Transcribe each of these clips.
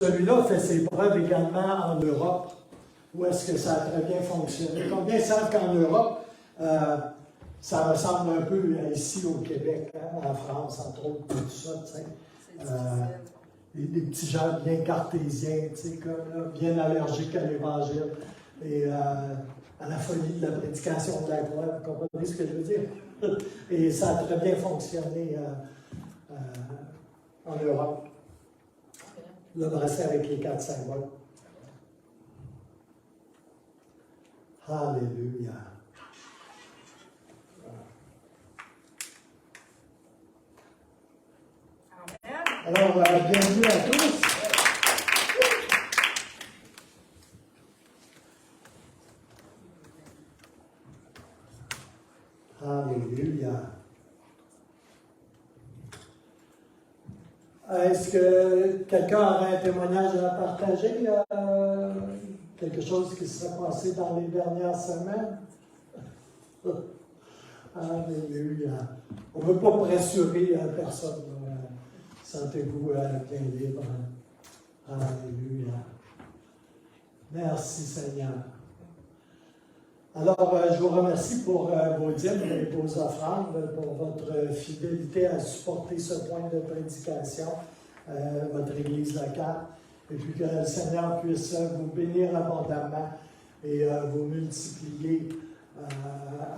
celui-là fait ses preuves également en Europe, où est-ce que ça a très bien fonctionné. Combien savent qu'en Europe, ça ressemble un peu à ici au Québec, hein, en France, entre autres, tout ça, tu sais. Des petits gens bien cartésiens, tu sais, bien allergiques à l'Évangile et à la folie de la prédication de la croix. Vous comprenez ce que je veux dire? Et ça a très bien fonctionné en Europe. Le bracelet avec les 4 symboles. Alléluia. Alors, bienvenue à tous. Alléluia. Est-ce que quelqu'un aurait un témoignage à partager? Quelque chose qui serait passé dans les dernières semaines? Alléluia. On ne veut pas pressurer personne. Sentez-vous bien libre. Alléluia. Merci Seigneur. Alors, je vous remercie pour vos dîmes et vos offrandes, pour votre fidélité à supporter ce point de prédication, votre Église locale, et puis que le Seigneur puisse vous bénir abondamment et vous multiplier,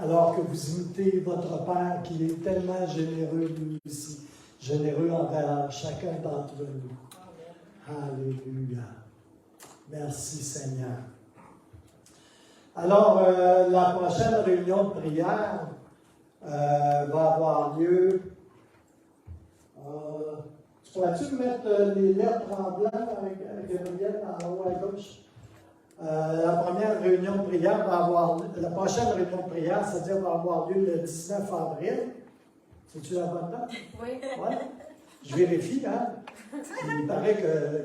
alors que vous imitez votre Père qui est tellement généreux lui aussi, généreux envers chacun d'entre nous. Alléluia. Merci Seigneur. Alors, la prochaine réunion de prière va avoir lieu. Tu pourrais-tu mettre les lettres en blanc avec Gabriel en haut à gauche? La prochaine réunion de prière, c'est-à-dire va avoir lieu le 19 avril. C'est-tu la bonne date? Oui. Ouais. Je vérifie, hein? Il paraît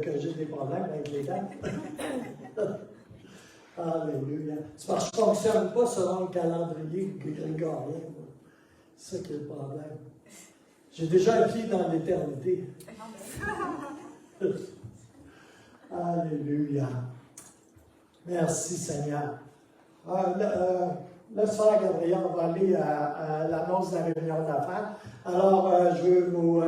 que j'ai des problèmes avec les dates. Alléluia. C'est parce que je ne fonctionne pas selon le calendrier grégorien. C'est ça qui est le problème. J'ai déjà un pied dans l'éternité. Alléluia. Merci Seigneur. Le soir, Gabriel, on va aller à l'annonce de la réunion d'affaires. Alors, je veux vous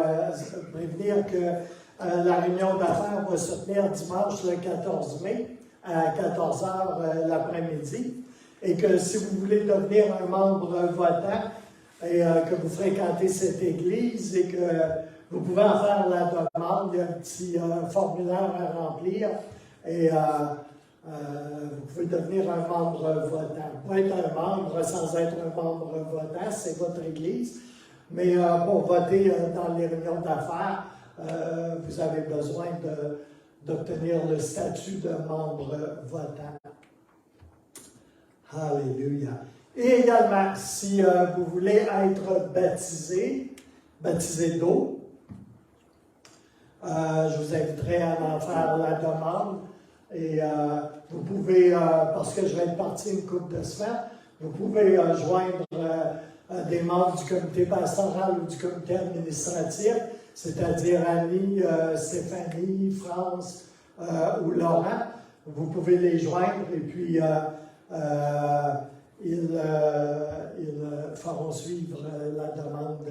prévenir que la réunion d'affaires va se tenir dimanche le 14 mai. À 14h l'après-midi, et que si vous voulez devenir un membre votant et que vous fréquentez cette église et que vous pouvez en faire la demande, il y a un petit formulaire à remplir et vous pouvez devenir un membre votant. Vous pouvez être un membre sans être un membre votant, c'est votre église, mais pour voter dans les réunions d'affaires, vous avez besoin d'obtenir le statut de membre votant. Alléluia. Et également, si vous voulez être baptisé d'eau, je vous inviterai à en faire la demande. Et vous pouvez, parce que je vais être parti une couple de semaines, vous pouvez joindre des membres du comité pastoral ou du comité administratif, c'est-à-dire Annie, Stéphanie, France ou Laurent. Vous pouvez les joindre et puis ils feront suivre la demande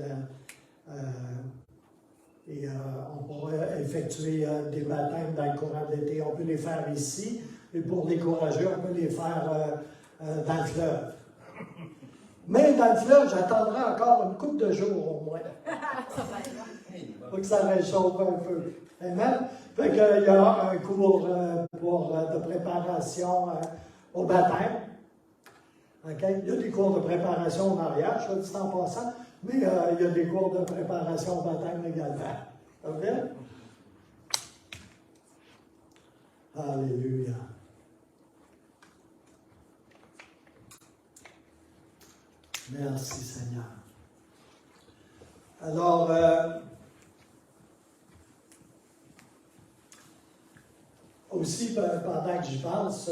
et on pourra effectuer des baptêmes dans le courant de l'été. On peut les faire ici et pour les courageux, on peut les faire dans le fleuve. Mais dans le fleuve, j'attendrai encore une couple de jours au moins. Il faut que ça réchauffe un peu. Amen. Fait qu'il y a un cours de préparation au baptême. Okay? Il y a des cours de préparation au mariage, soit dit en passant, mais il y a des cours de préparation au baptême également. OK? Alléluia. Merci Seigneur. Alors, aussi, pendant que j'y pense,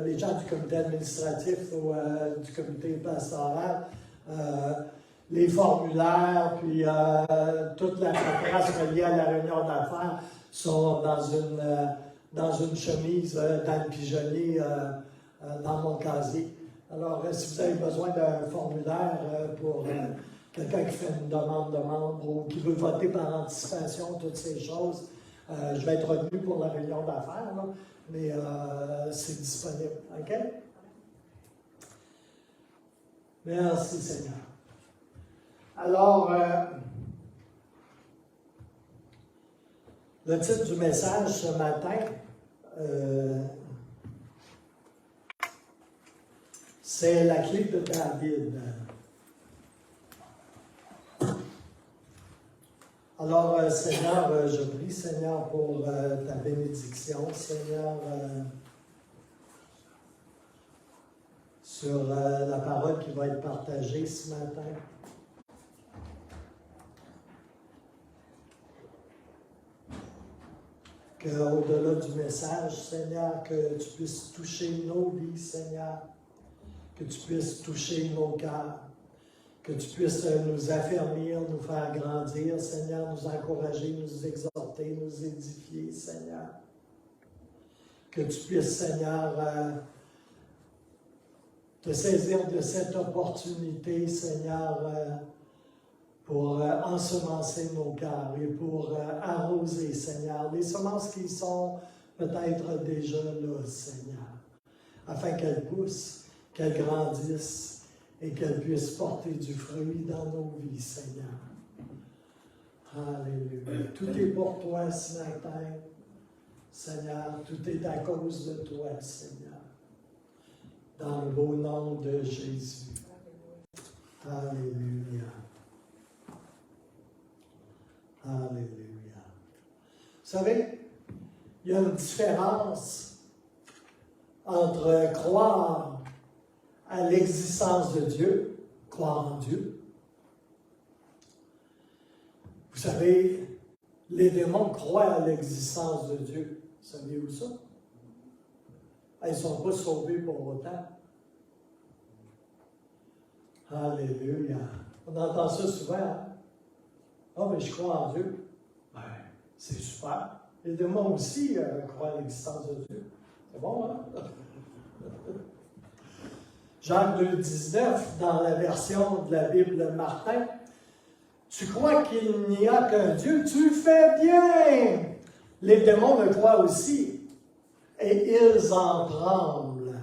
les gens du comité administratif ou du comité pastoral, les formulaires, puis toute la paperasse reliée à la réunion d'affaires sont dans dans une chemise, dans le pigeonnier, dans mon casier. Alors, si vous avez besoin d'un formulaire pour quelqu'un qui fait une demande de membre ou qui veut voter par anticipation, toutes ces choses, je vais être revenu pour la réunion d'affaires, là, mais c'est disponible. OK? Merci Seigneur. Alors, le titre du message ce matin, c'est la clé de David. Alors, Seigneur, je prie, Seigneur, pour ta bénédiction, Seigneur, sur la parole qui va être partagée ce matin. Qu'au-delà du message, Seigneur, que tu puisses toucher nos vies, Seigneur, que tu puisses toucher nos cœurs, que tu puisses nous affermir, nous faire grandir, Seigneur, nous encourager, nous exhorter, nous édifier, Seigneur. Que tu puisses, Seigneur, te saisir de cette opportunité, Seigneur, pour ensemencer nos cœurs et pour arroser, Seigneur, les semences qui sont peut-être déjà là, Seigneur, afin qu'elles poussent, qu'elles grandissent et qu'elles puissent porter du fruit dans nos vies, Seigneur. Alléluia. Tout est pour toi ce matin, Seigneur. Tout est à cause de toi, Seigneur. Dans le beau nom de Jésus. Alléluia. Alléluia. Vous savez, il y a une différence entre croire à l'existence de Dieu, croire en Dieu. Vous savez, les démons croient à l'existence de Dieu. Vous saviez-vous ça? Ils ne sont pas sauvés pour autant. Alléluia. On entend ça souvent. Hein? Ah, mais je crois en Dieu. Ben, c'est super. Les démons aussi croient à l'existence de Dieu. C'est bon, hein? Jacques 2,19, dans la version de la Bible Martin, tu crois qu'il n'y a qu'un Dieu, tu fais bien. Les démons le croient aussi, et ils en tremblent.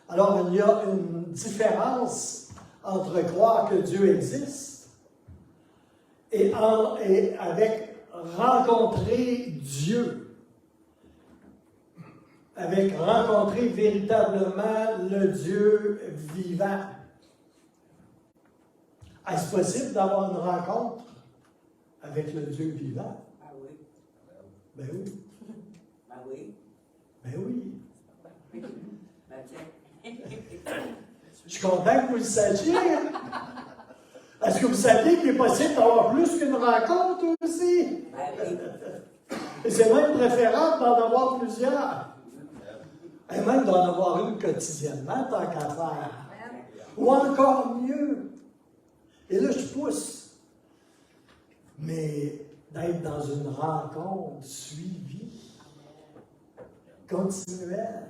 Alors, il y a une différence entre croire que Dieu existe et avec rencontrer Dieu, avec rencontrer véritablement le Dieu vivant. Est-ce possible d'avoir une rencontre avec le Dieu vivant? Ah oui. Ben oui. Ah oui. Ben oui. Ben tiens. Je suis content que vous le sachiez. Est-ce que vous saviez qu'il est possible d'avoir plus qu'une rencontre aussi? Ben oui. Et c'est même préférable d'en avoir plusieurs. Et même d'en avoir une quotidiennement, tant qu'à faire. Ou encore mieux. Et là, je pousse. Mais d'être dans une rencontre suivie, continuelle.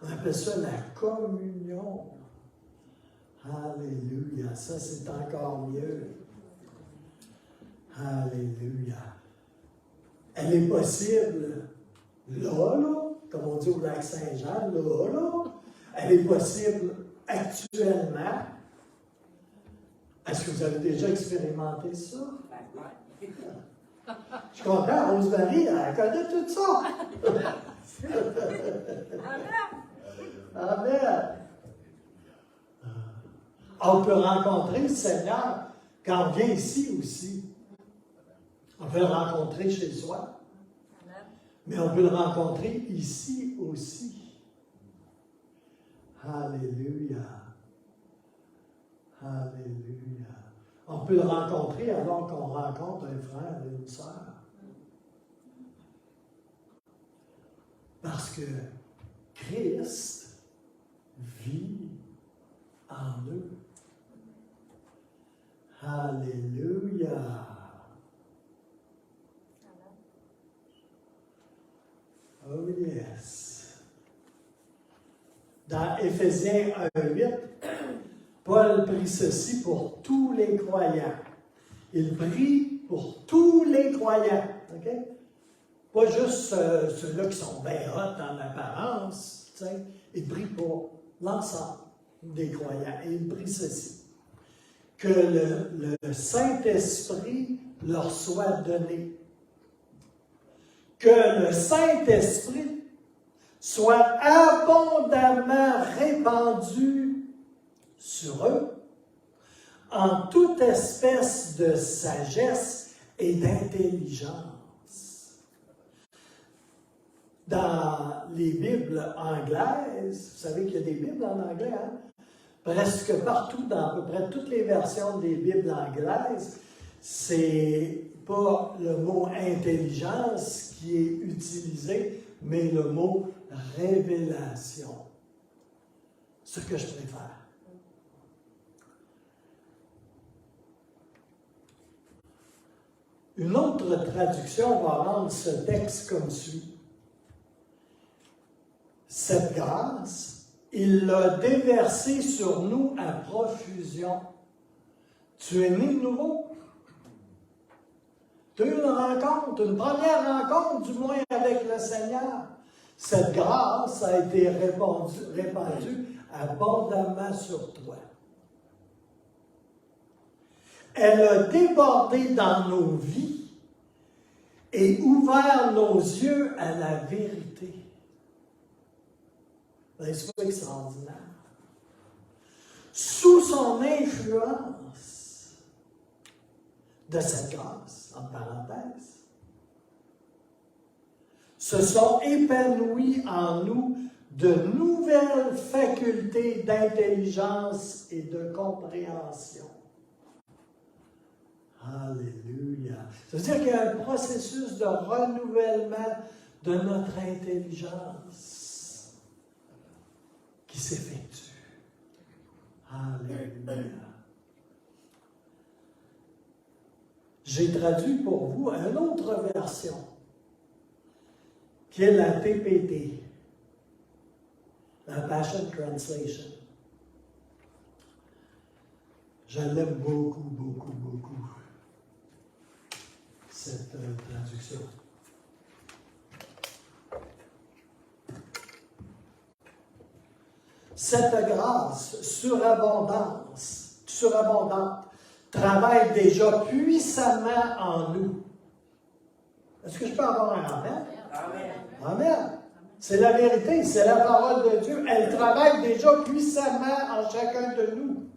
On appelle ça la communion. Alléluia. Ça, c'est encore mieux. Alléluia. Elle est possible là, comme on dit au lac Saint-Jean, là. Elle est possible actuellement. Est-ce que vous avez déjà expérimenté ça? Je suis content, Rosemary, elle connaît tout ça. Amen. On peut rencontrer le Seigneur quand on vient ici aussi. On peut le rencontrer chez soi. Mais on peut le rencontrer ici aussi. Alléluia. Alléluia. On peut le rencontrer alors qu'on rencontre un frère et une sœur. Parce que Christ vit en eux. Alléluia. Dans Éphésiens 1:8, Paul prie ceci pour tous les croyants. Il prie pour tous les croyants. OK? Pas juste ceux-là qui sont bien hot en apparence. Tu sais. Il prie pour l'ensemble des croyants. Et il prie ceci. Que le Saint-Esprit leur soit donné. Que le Saint-Esprit soit abondamment répandu sur eux en toute espèce de sagesse et d'intelligence. Dans les Bibles anglaises, vous savez qu'il y a des Bibles en anglais, hein? Presque partout, dans à peu près toutes les versions des Bibles anglaises, c'est pas le mot intelligence qui est utilisé, mais le mot révélation. Ce que je préfère. Une autre traduction va rendre ce texte comme suit. Cette grâce, il l'a déversée sur nous à profusion. Tu es né de nouveau? Tu as eu une rencontre, une première rencontre du moins avec le Seigneur. Cette grâce a été répandue abondamment sur toi. Elle a débordé dans nos vies et ouvert nos yeux à la vérité. C'est pas extraordinaire. Sous son influence de cette grâce, en parenthèse, se sont épanouies en nous de nouvelles facultés d'intelligence et de compréhension. Alléluia. Ça veut dire qu'il y a un processus de renouvellement de notre intelligence qui s'effectue. Alléluia. J'ai traduit pour vous une autre version, qui est la PPT, la Passion Translation. Je l'aime beaucoup, beaucoup, beaucoup, cette traduction. Cette grâce surabondante, travaille déjà puissamment en nous. Est-ce que je peux avoir un amen? Amen. Amen. C'est la vérité, c'est la parole de Dieu. Elle travaille déjà puissamment en chacun de nous.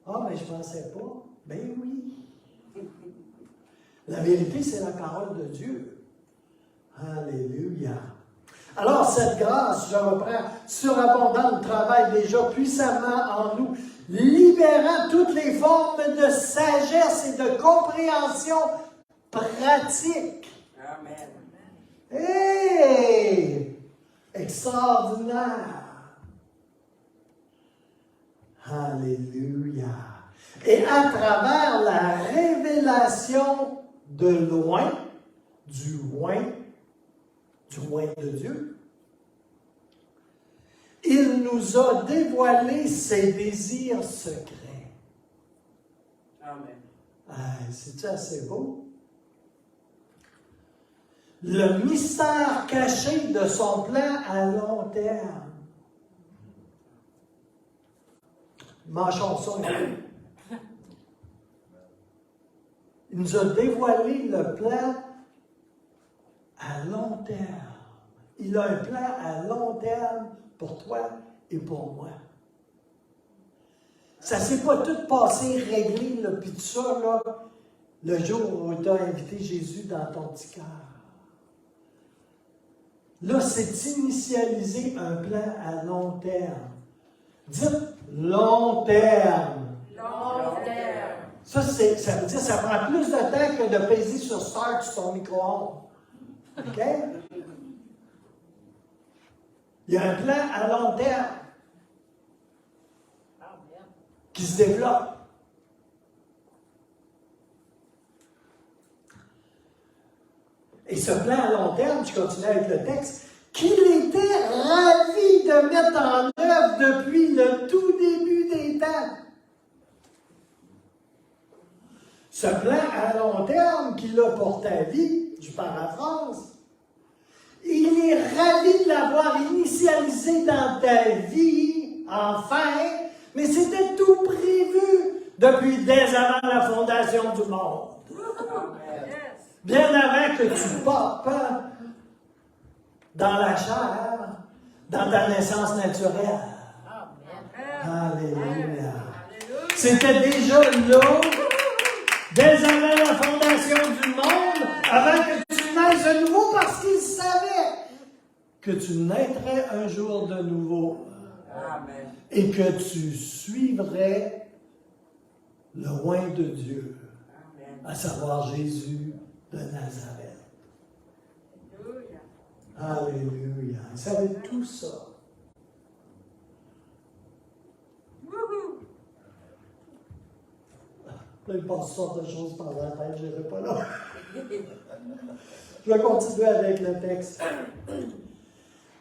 Ah, mais je ne pensais pas. Ben oui. La vérité, c'est la parole de Dieu. Alléluia. Alors, cette grâce, je reprends, surabondante, travaille déjà puissamment en nous, libérant toutes les formes de sagesse et de compréhension pratique. Amen. Hey! Extraordinaire! Alléluia! Et à travers la révélation de loin, du loin de Dieu, il nous a dévoilé ses désirs secrets. Amen. C'est-tu assez beau? Le mystère caché de son plan à long terme. Mâchons ça. Il nous a dévoilé le plan à long terme. Il a un plan à long terme pour toi et pour moi. Ça ne s'est pas tout passé, réglé, là, puis tout ça, là, le jour où tu as invité Jésus dans ton petit cœur. Là, c'est initialiser un plan à long terme. Dites long terme. Long terme. Ça veut dire que ça prend plus de temps que de peser sur Start sur ton micro-ondes. OK? Il y a un plan à long terme qui se développe. Et ce plan à long terme, je continue avec le texte, qu'il était ravi de mettre en œuvre depuis le tout début des temps. Ce plan à long terme qu'il a pour ta vie, je paraphrase, il est ravi de l'avoir initialisé dans ta vie, enfin, mais c'était tout prévu depuis dès avant la fondation du monde. Bien avant que tu popes dans la chair, dans ta naissance naturelle. Alléluia. C'était déjà là, dès avant la fondation du monde, avant que tu naisses de nouveau, parce qu'il savait que tu naîtrais un jour de nouveau. Amen. Et que tu suivrais le roi de Dieu, à savoir Jésus de Nazareth. Alléluia. Il savait tout ça. Là, il passe toutes sortes de choses par la tête, je n'irai pas là. Je vais continuer avec le texte.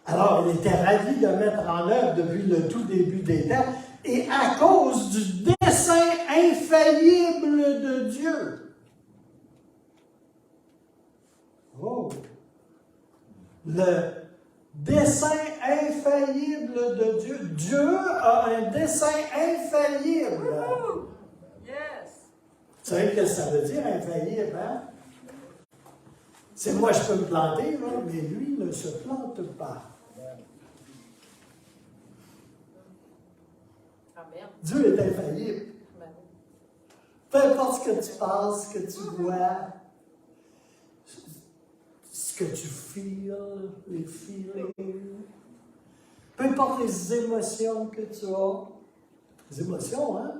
Alors, il était ravi de mettre en œuvre depuis le tout début des temps, et à cause du dessein infaillible de Dieu. Oh! Le dessein infaillible de Dieu. Dieu a un dessein infaillible. Yes. Vous savez ce que ça veut dire, infaillible, hein? C'est moi, je peux me planter, là, mais lui ne se plante pas. Dieu est infaillible. Peu importe ce que tu penses, ce que tu vois, ce que tu feels, les feelings, peu importe les émotions que tu as, les émotions, hein?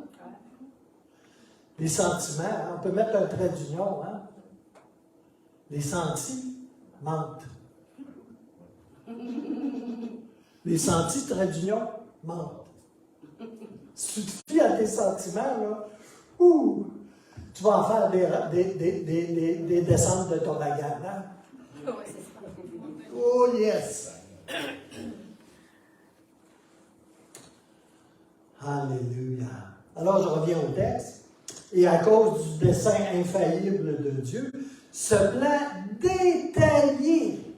Les sentiments, hein? On peut mettre un trait d'union, hein? Les sentis mentent. Les sentis, trait d'union, mentent. Si tu te fies à tes sentiments, là, tu vas en faire des descentes de toboggan. Hein? Oh yes! Alléluia. Alors je reviens au texte. Et à cause du dessein infaillible de Dieu, ce plan détaillé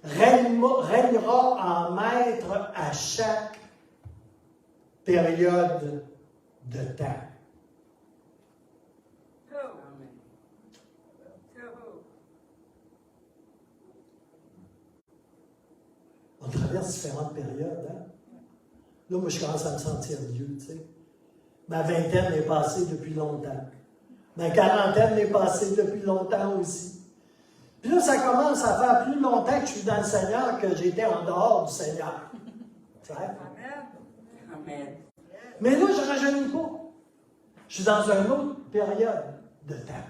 régnera en maître à chaque période de temps. On traverse différentes périodes. Hein? Là, moi, je commence à me sentir vieux, tu sais. Ma vingtaine est passée depuis longtemps. Ma quarantaine est passée depuis longtemps aussi. Puis là, ça commence à faire plus longtemps que je suis dans le Seigneur que j'étais en dehors du Seigneur. Amen. Amen. Mais là, je ne rajeunis pas. Je suis dans une autre période de temps.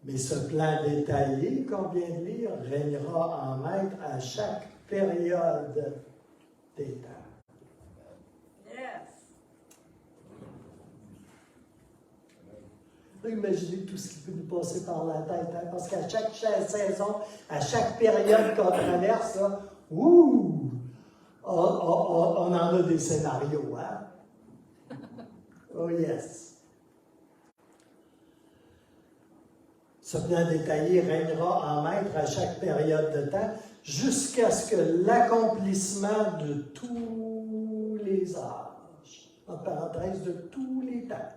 Mais ce plan détaillé qu'on vient de lire régnera en maître à chaque période des temps. Yes. Imaginez tout ce qui peut nous passer par la tête, hein? Parce qu'à chaque saison, à chaque période qu'on traverse, là, on en a des scénarios. Hein? Oh yes! Ce plan détaillé régnera en maître à chaque période de temps jusqu'à ce que l'accomplissement de tous les âges, en parenthèse de tous les temps,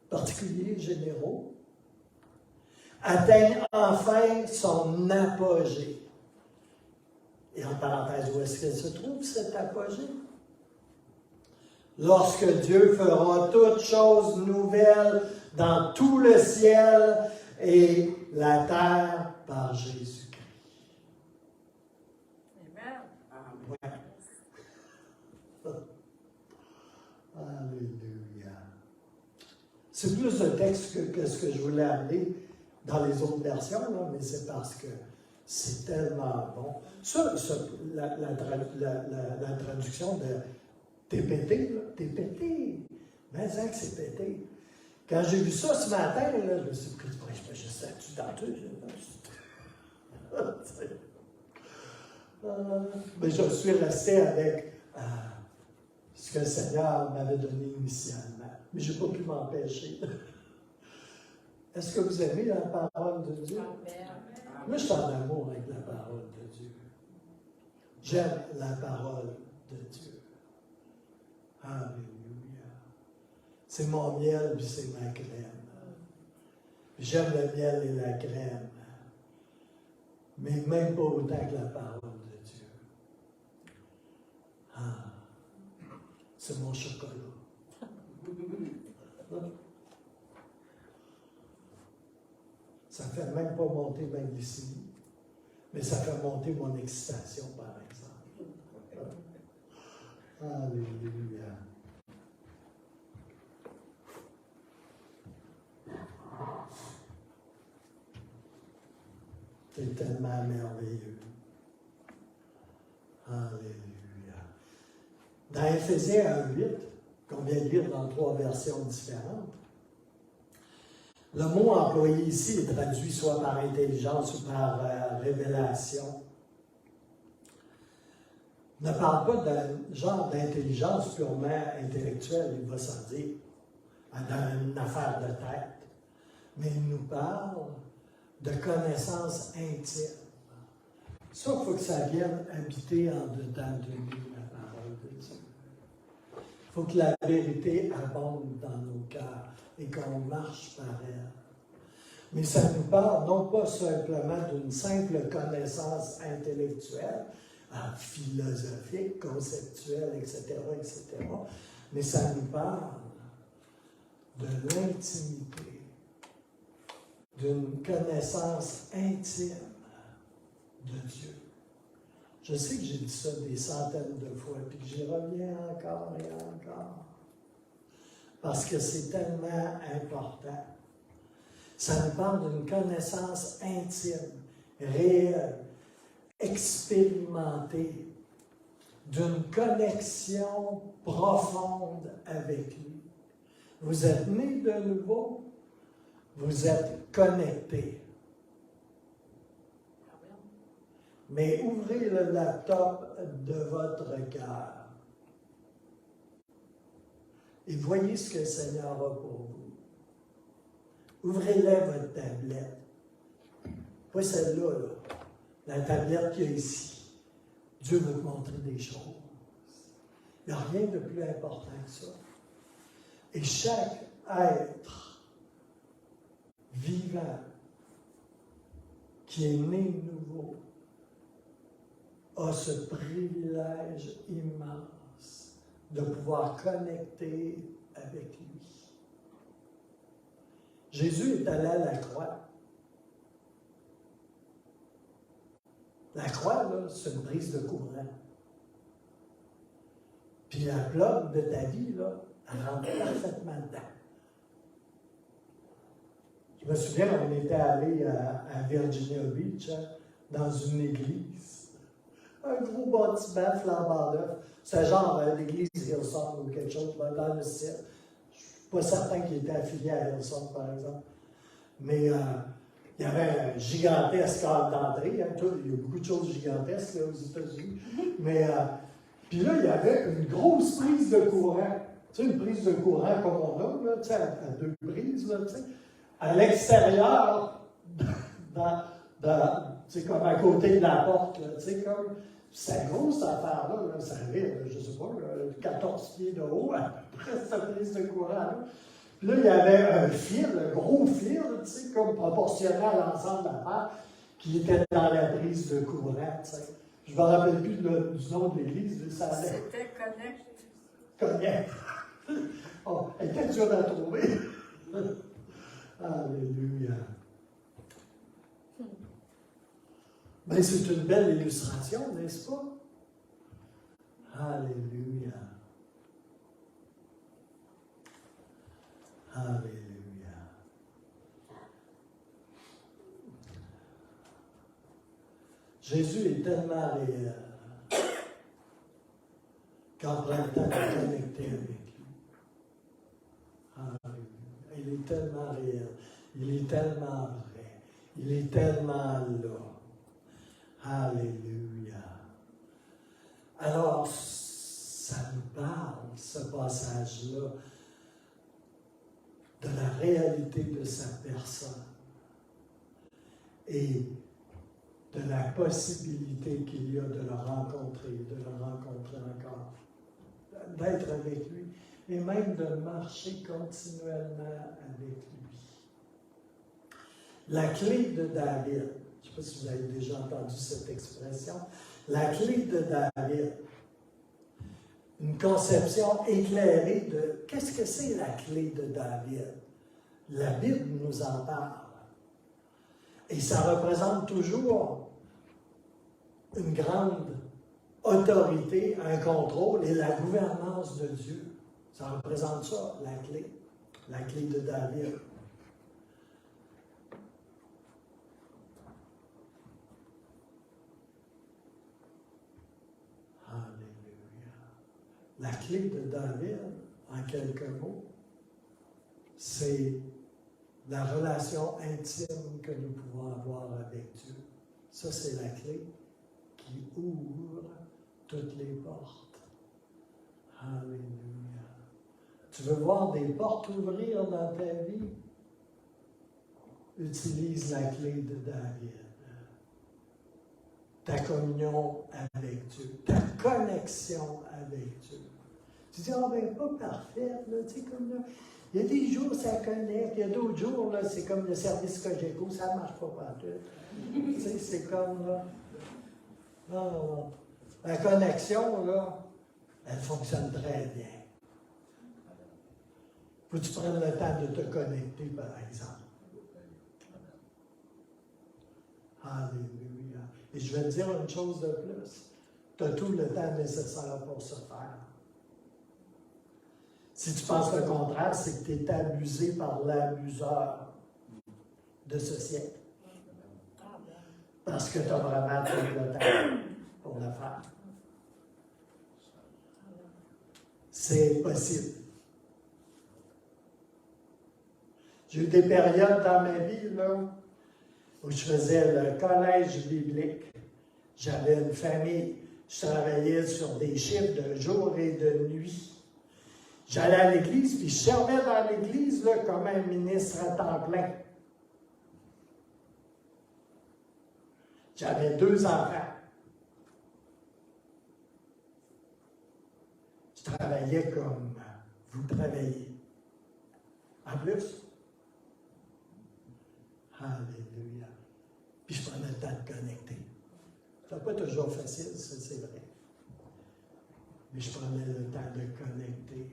particuliers, généraux, atteigne enfin son apogée. Et en parenthèse, où est-ce qu'elle se trouve, cet apogée? Lorsque Dieu fera toutes choses nouvelles dans tout le ciel et la terre par Jésus-Christ. Amen. Ouais. Alléluia. C'est plus de texte que ce que je voulais amener dans les autres versions, là, mais c'est parce que c'est tellement bon. La traduction de t'es pété, là, t'es pété. Mais c'est que c'est pété. Quand j'ai vu ça ce matin, là, je me suis dit, je sais-tu dans tout? Mais je suis resté avec ce que le Seigneur m'avait donné initialement. Mais je n'ai pas pu m'empêcher. Est-ce que vous aimez la parole de Dieu? Moi, je suis en amour avec la parole de Dieu. J'aime la parole de Dieu. Alléluia. C'est mon miel, puis c'est ma crème. J'aime le miel et la crème, mais même pas autant que la parole de Dieu. Ah, c'est mon chocolat. Ça ne fait même pas monter ma glycémie, mais ça fait monter mon excitation, par exemple. Alléluia. C'est tellement merveilleux. Alléluia. Dans Éphésiens 1:8, qu'on vient de lire dans 3 versions différentes, le mot employé ici est traduit soit par intelligence ou par révélation. Ne parle pas d'un genre d'intelligence purement intellectuelle, il va s'en dire, dans une affaire de tête, mais il nous parle de connaissances intimes. Ça, il faut que ça vienne habiter en dedans de nous, la parole de Dieu. Il faut que la vérité abonde dans nos cœurs et qu'on marche par elle. Mais ça nous parle non pas simplement d'une simple connaissance intellectuelle, philosophique, conceptuelle, etc., mais ça nous parle de l'intimité, d'une connaissance intime de Dieu. Je sais que j'ai dit ça des centaines de fois, puis que j'y reviens encore et encore, parce que c'est tellement important. Ça nous parle d'une connaissance intime, réelle, expérimentée, d'une connexion profonde avec lui. Vous êtes nés de nouveau, vous êtes connectés. Mais ouvrez le laptop de votre cœur et voyez ce que le Seigneur a pour vous. Ouvrez-les votre tablette. Pas celle-là, là. La tablette qu'il y a ici. Dieu veut te montrer des choses. Il n'y a rien de plus important que ça. Et chaque être vivant qui est né nouveau a ce privilège immense de pouvoir connecter avec lui. Jésus est allé à la croix. La croix, là, c'est une prise de courant. Puis la plug de ta vie, là, elle rentre parfaitement dedans. Je me souviens, on était allé à Virginia Beach, hein, dans une église. Un gros bâtiment flambant neuf. C'est genre l'église Hillsong ou quelque chose dans le style. Je ne suis pas certain qu'il était affilié à Hillsong, par exemple. Mais il y avait un gigantesque hall d'entrée. Hein, il y a beaucoup de choses gigantesques là, aux États-Unis. Mais puis là, il y avait une grosse prise de courant. Tu sais, une prise de courant comme on a, là, tu sais, à 2 prises, là, tu sais. À l'extérieur, tu sais, comme à côté de la porte, là, tu sais, comme. Cette grosse affaire-là, là, ça avait, je ne sais pas, là, 14 pieds de haut, à peu près cette prise de courant-là. Puis là, il y avait un fil, un gros fil, tu sais, comme proportionnel à l'ensemble de l'affaire, qui était dans la prise de courant, tu sais. Je ne me rappelle plus du nom de l'église, mais ça allait. C'était Connect. Connect. Oh, elle était dure à trouver. Alléluia. Ben, c'est une belle illustration, n'est-ce pas? Alléluia. Alléluia. Jésus est tellement réel qu'on prend le temps de connecter avec lui. Alléluia. Il est est tellement réel. Il est tellement vrai. Il est tellement là. Alléluia. Alors, ça nous parle, ce passage-là, de la réalité de sa personne et de la possibilité qu'il y a de le rencontrer encore, d'être avec lui et même de marcher continuellement avec lui. La clé de David, je ne sais pas si vous avez déjà entendu cette expression, la clé de David, une conception éclairée de qu'est-ce que c'est la clé de David. La Bible nous en parle. Et ça représente toujours une grande autorité, un contrôle et la gouvernance de Dieu. Ça représente ça, la clé de David. Alléluia. La clé de David, en quelques mots, c'est la relation intime que nous pouvons avoir avec Dieu. Ça, c'est la clé qui ouvre toutes les portes. Alléluia. Tu veux voir des portes ouvrir dans ta vie? Utilise la clé de David. Ta communion avec Dieu, ta connexion avec Dieu. Tu dis, ah ben pas parfaite, là, tu sais, comme là, il y a des jours ça connecte, il y a d'autres jours, là, c'est comme le service Cogeco, ça ne marche pas partout. Tu sais, c'est comme, là, non. La connexion, là, elle fonctionne très bien. Faut que tu prennes le temps de te connecter, par exemple. Alléluia. Et je vais te dire une chose de plus. Tu as tout le temps nécessaire pour ce faire. Si tu penses le contraire, c'est que tu es abusé par l'abuseur de ce siècle. Parce que tu as vraiment tout le temps pour le faire. C'est possible. J'ai eu des périodes dans ma vie, là, où je faisais le collège biblique. J'avais une famille. Je travaillais sur des chiffres de jour et de nuit. J'allais à l'église, puis je servais dans l'église là, comme un ministre à temps plein. J'avais 2 enfants. Je travaillais comme vous travaillez. En plus, alléluia. Puis je prenais le temps de connecter. Ce n'est pas toujours facile, ça c'est vrai. Mais je prenais le temps de connecter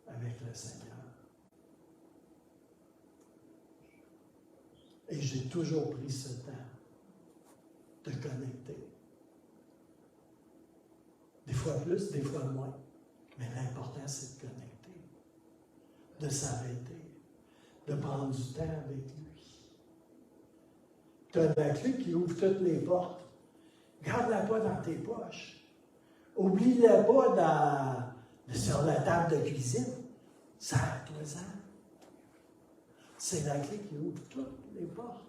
avec le Seigneur. Et j'ai toujours pris ce temps de connecter. Des fois plus, des fois moins. Mais l'important, c'est de connecter, de s'arrêter, de prendre du temps avec lui. Tu as la clé qui ouvre toutes les portes. Garde-la pas dans tes poches. Oublie-la pas sur la table de cuisine. Sers-toi-en. C'est la clé qui ouvre toutes les portes.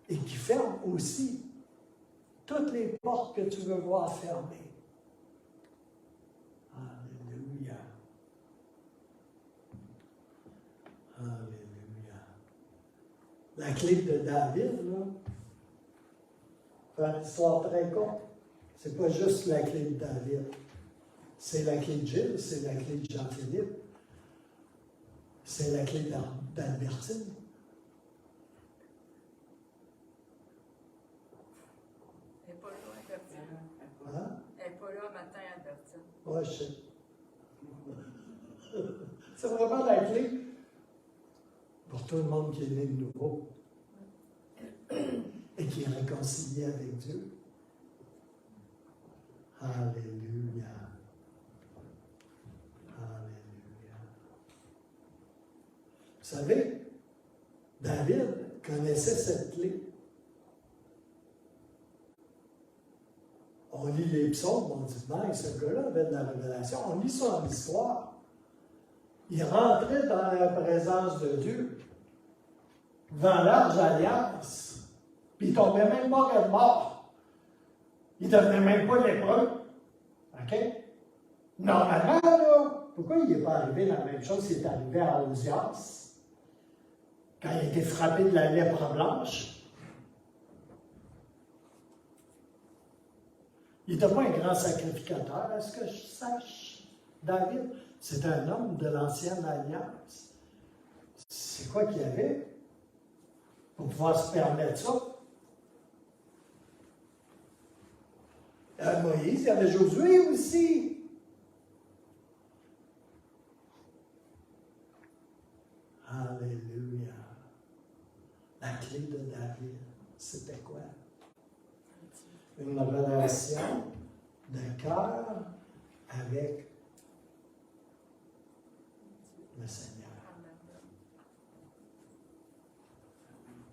Et qui ferme aussi toutes les portes que tu veux voir fermées. Alléluia. Alléluia. La clé de David, là, faire une histoire très courte, c'est pas juste la clé de David. C'est la clé de Gilles, c'est la clé de Jean-Philippe, c'est la clé d'Albertine. Elle n'est pas là, Albertine. Hein? Elle n'est pas là matin, Albertine. Ouais, je sais. C'est vraiment la clé pour tout le monde qui est né de nouveau et qui est réconcilié avec Dieu. Alléluia. Alléluia. Vous savez, David connaissait cette clé. On lit les psaumes, on dit, ben, ce gars-là avait de la révélation. On lit son histoire. Il rentrait dans la présence de Dieu, dans l'arche d'alliance, puis il ne tombait même pas de mort. Il ne devenait même pas lépreux. OK? Normalement, là, pourquoi il n'est pas arrivé la même chose qui est arrivé à Osias, quand il a été frappé de la lèpre blanche? Il n'était pas un grand sacrificateur, à ce que je sache. David, c'est un homme de l'ancienne alliance. C'est quoi qu'il y avait pour pouvoir se permettre ça? Il y avait Moïse, il y avait Josué aussi. Alléluia. La clé de David, c'était quoi? Une relation de cœur avec le Seigneur.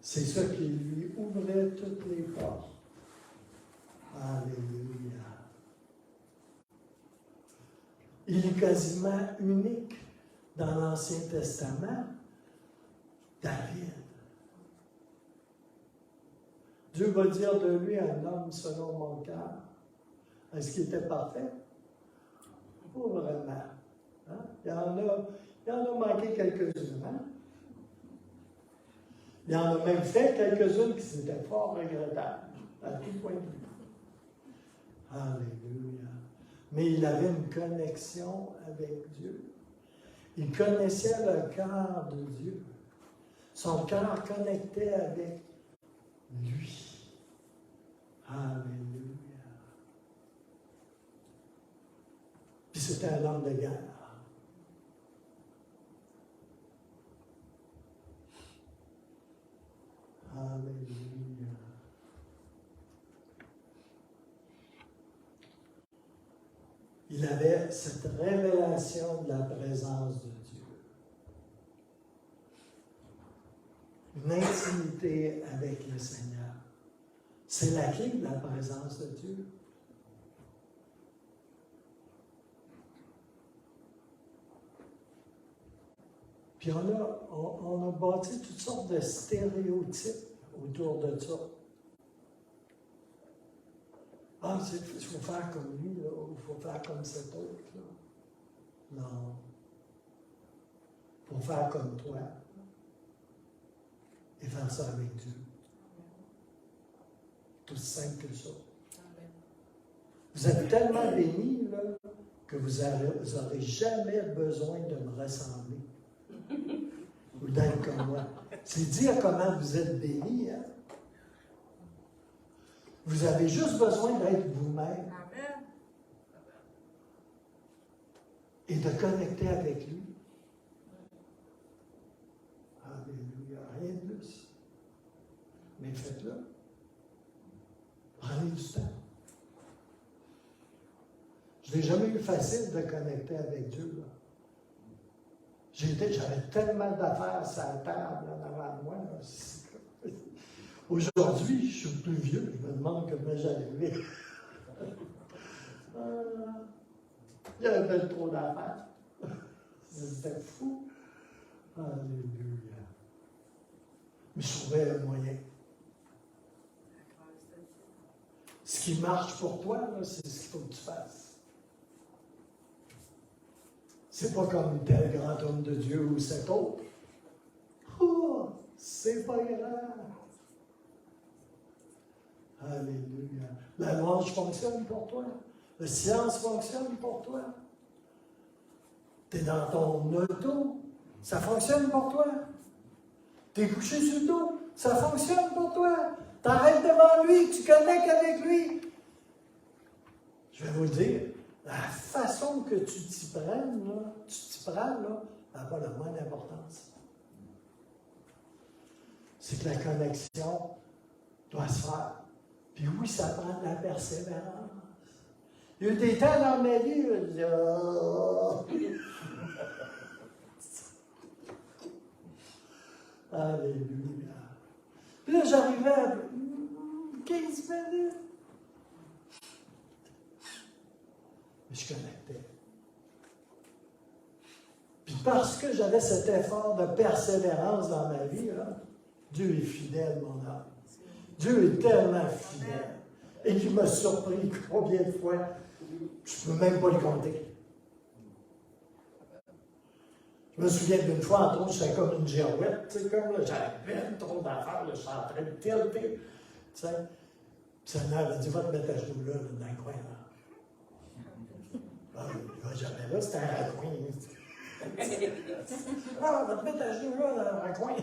C'est ça qui lui ouvrait toutes les portes. Alléluia. Il est quasiment unique dans l'Ancien Testament, David. Dieu va dire de lui un homme selon mon cœur. Est-ce qu'il était parfait? Pas vraiment. Hein? Il y en a manqué quelques-unes. Hein? Il y en a même fait quelques-unes qui étaient fort regrettables, à tout point de vue. Alléluia. Mais il avait une connexion avec Dieu. Il connaissait le cœur de Dieu. Son cœur connectait avec lui. Alléluia. Puis c'était un homme de guerre. Alléluia. Il avait cette révélation de la présence de Dieu. Une intimité avec le Seigneur. C'est la clé de la présence de Dieu. Puis on a bâti toutes sortes de stéréotypes autour de ça. Ah, il faut faire comme lui, là, ou il faut faire comme cet autre. Là. Non. Il faut faire comme toi. Et faire ça avec Dieu. Tout simple que ça. Vous êtes tellement bénis là, que vous n'aurez jamais besoin de me ressembler. Ou d'être comme moi. C'est dire comment vous êtes bénis. Hein? Vous avez juste besoin d'être vous-même. Amen. Et de connecter avec lui. Alléluia. Rien de plus. Mais faites-le. Prenez du temps. Je n'ai jamais eu facile de connecter avec Dieu. Là. J'avais tellement d'affaires sur la table en avant de moi. Là. Aujourd'hui, je suis plus vieux, je me demande comment j'arrivais. Il y avait trop d'affaires. C'était fou. Alléluia. Mais je trouvais le moyen. Ce qui marche pour toi, là, c'est ce qu'il faut que tu fasses. C'est pas comme tel grand homme de Dieu ou cet autre. Oh, c'est pas grave. Alléluia. La louange fonctionne pour toi. Le silence fonctionne pour toi. Tu es dans ton auto. Ça fonctionne pour toi. Tu es couché sur le dos. Ça fonctionne pour toi. T'arrêtes devant lui, tu connectes avec lui. Je vais vous le dire, la façon que tu t'y prennes, là, n'a pas la moindre importance. C'est que la connexion doit se faire. Puis oui, ça prend de la persévérance. Il y a eu des temps dans ma vie, je disais, oh. Alléluia. Puis là, j'arrivais à 15 minutes. Mais je connectais. Puis parce que j'avais cet effort de persévérance dans ma vie, là, Dieu est fidèle, mon âme. Dieu est tellement fidèle. Et qui m'a surpris combien de fois, je ne peux même pas le compter. Je me souviens d'une fois, entre autres, j'étais comme une girouette, tu sais, comme là, j'avais trop d'affaires, là, je suis en train de tilter, tu sais. Puis sa mère m'a dit, va te mettre à genoux là, dans le coin, là. Ah, jamais là, c'était un raccoin. Ah, va te mettre à genoux là, dans le raccoin.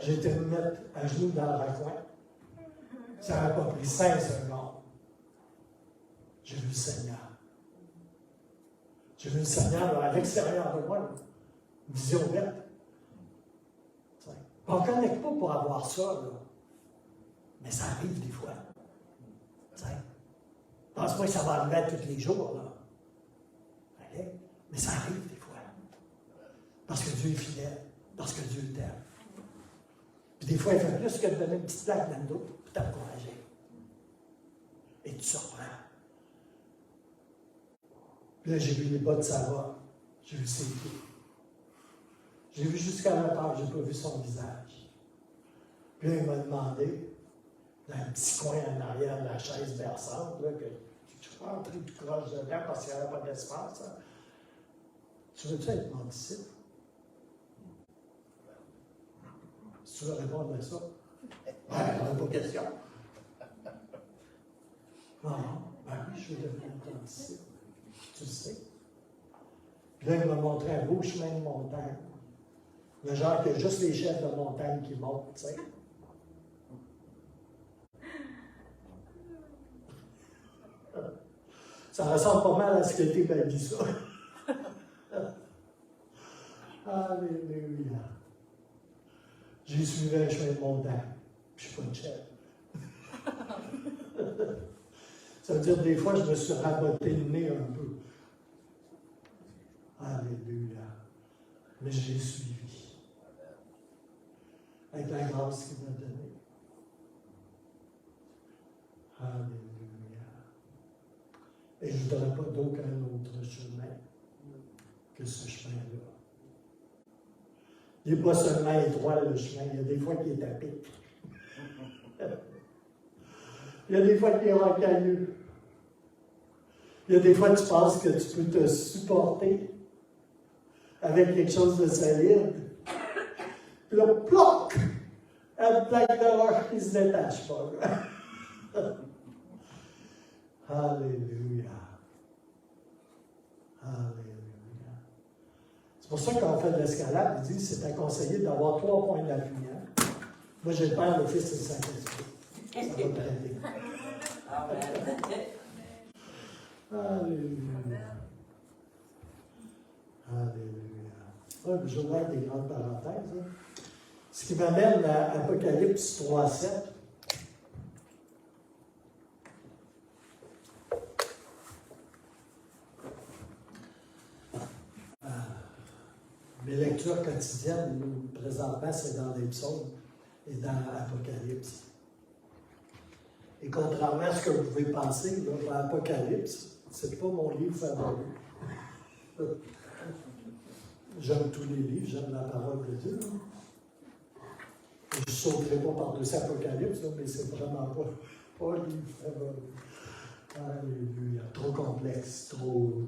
J'ai été me mettre à genoux dans le raccoin. Ça n'a pas pris 5 secondes. J'ai vu le Seigneur. J'ai vu le Seigneur à l'extérieur de moi, une vision verte. On ne connecte pas pour avoir ça, là. Mais ça arrive des fois. Je ne pense pas que ça va arriver à tous les jours, là. Okay? Mais ça arrive des fois. Parce que Dieu est fidèle. Parce que Dieu t'aime. Puis des fois, il fait plus que de donner une petite plaque dans le dos pour t'encourager. Et tu surprends. Puis là, j'ai vu les bas de sa voix. J'ai vu ses pieds. J'ai vu jusqu'à la part, je n'ai pas vu son visage. Puis là, il m'a demandé, dans un petit coin en arrière de la chaise berçante, là, que je suis rentré tout croche dedans parce qu'il n'y avait pas d'espace. Hein. Tu veux-tu être mon disciple? Si tu veux répondre à ça, ben, on n'a pas question. Non, ben oui, je veux devenir ton disciple. Tu le sais. Puis là, il m'a montré un beau chemin de montagne. Le genre qu'il y a juste les chefs de montagne qui montent, tu sais. Ça ressemble pas mal à ce que tu m'as dit ça. Alléluia. J'ai suivi un chemin de montagne. Je ne suis pas une chef. Ça veut dire que des fois, je me suis raboté le nez un peu. Alléluia. Mais j'ai suivi. Avec la grâce qu'il m'a donnée. Alléluia. Et je ne voudrais pas d'aucun autre chemin que ce chemin-là. Il n'est pas seulement étroit le chemin, il y a des fois qu'il est à pic. Il y a des fois qu'il est rocailleux. Il y a des fois que tu penses que tu peux te supporter avec quelque chose de solide. Puis là, ploc! Un plaque de roche qui ne se détache pas. Alléluia. Alléluia. C'est pour ça que quand on fait de l'escalade, il dit que c'est conseillé d'avoir 3 points d'appui. Hein? Moi, j'ai le Père, le Fils et le Saint-Esprit. Ça va t'aider. Alléluia. Alléluia. Ouais, je vois des grandes parenthèses. Hein. Ce qui m'amène à Apocalypse 3:7. Mes lectures quotidiennes, présentement, c'est dans les psaumes et dans Apocalypse. Et contrairement à ce que vous pouvez penser, là, Apocalypse, c'est pas mon livre favori. J'aime tous les livres, j'aime la parole de Dieu. Je ne sauterai pas par-dessus Apocalypse, là, mais c'est vraiment pas le livre favori. Alléluia. Trop complexe, trop.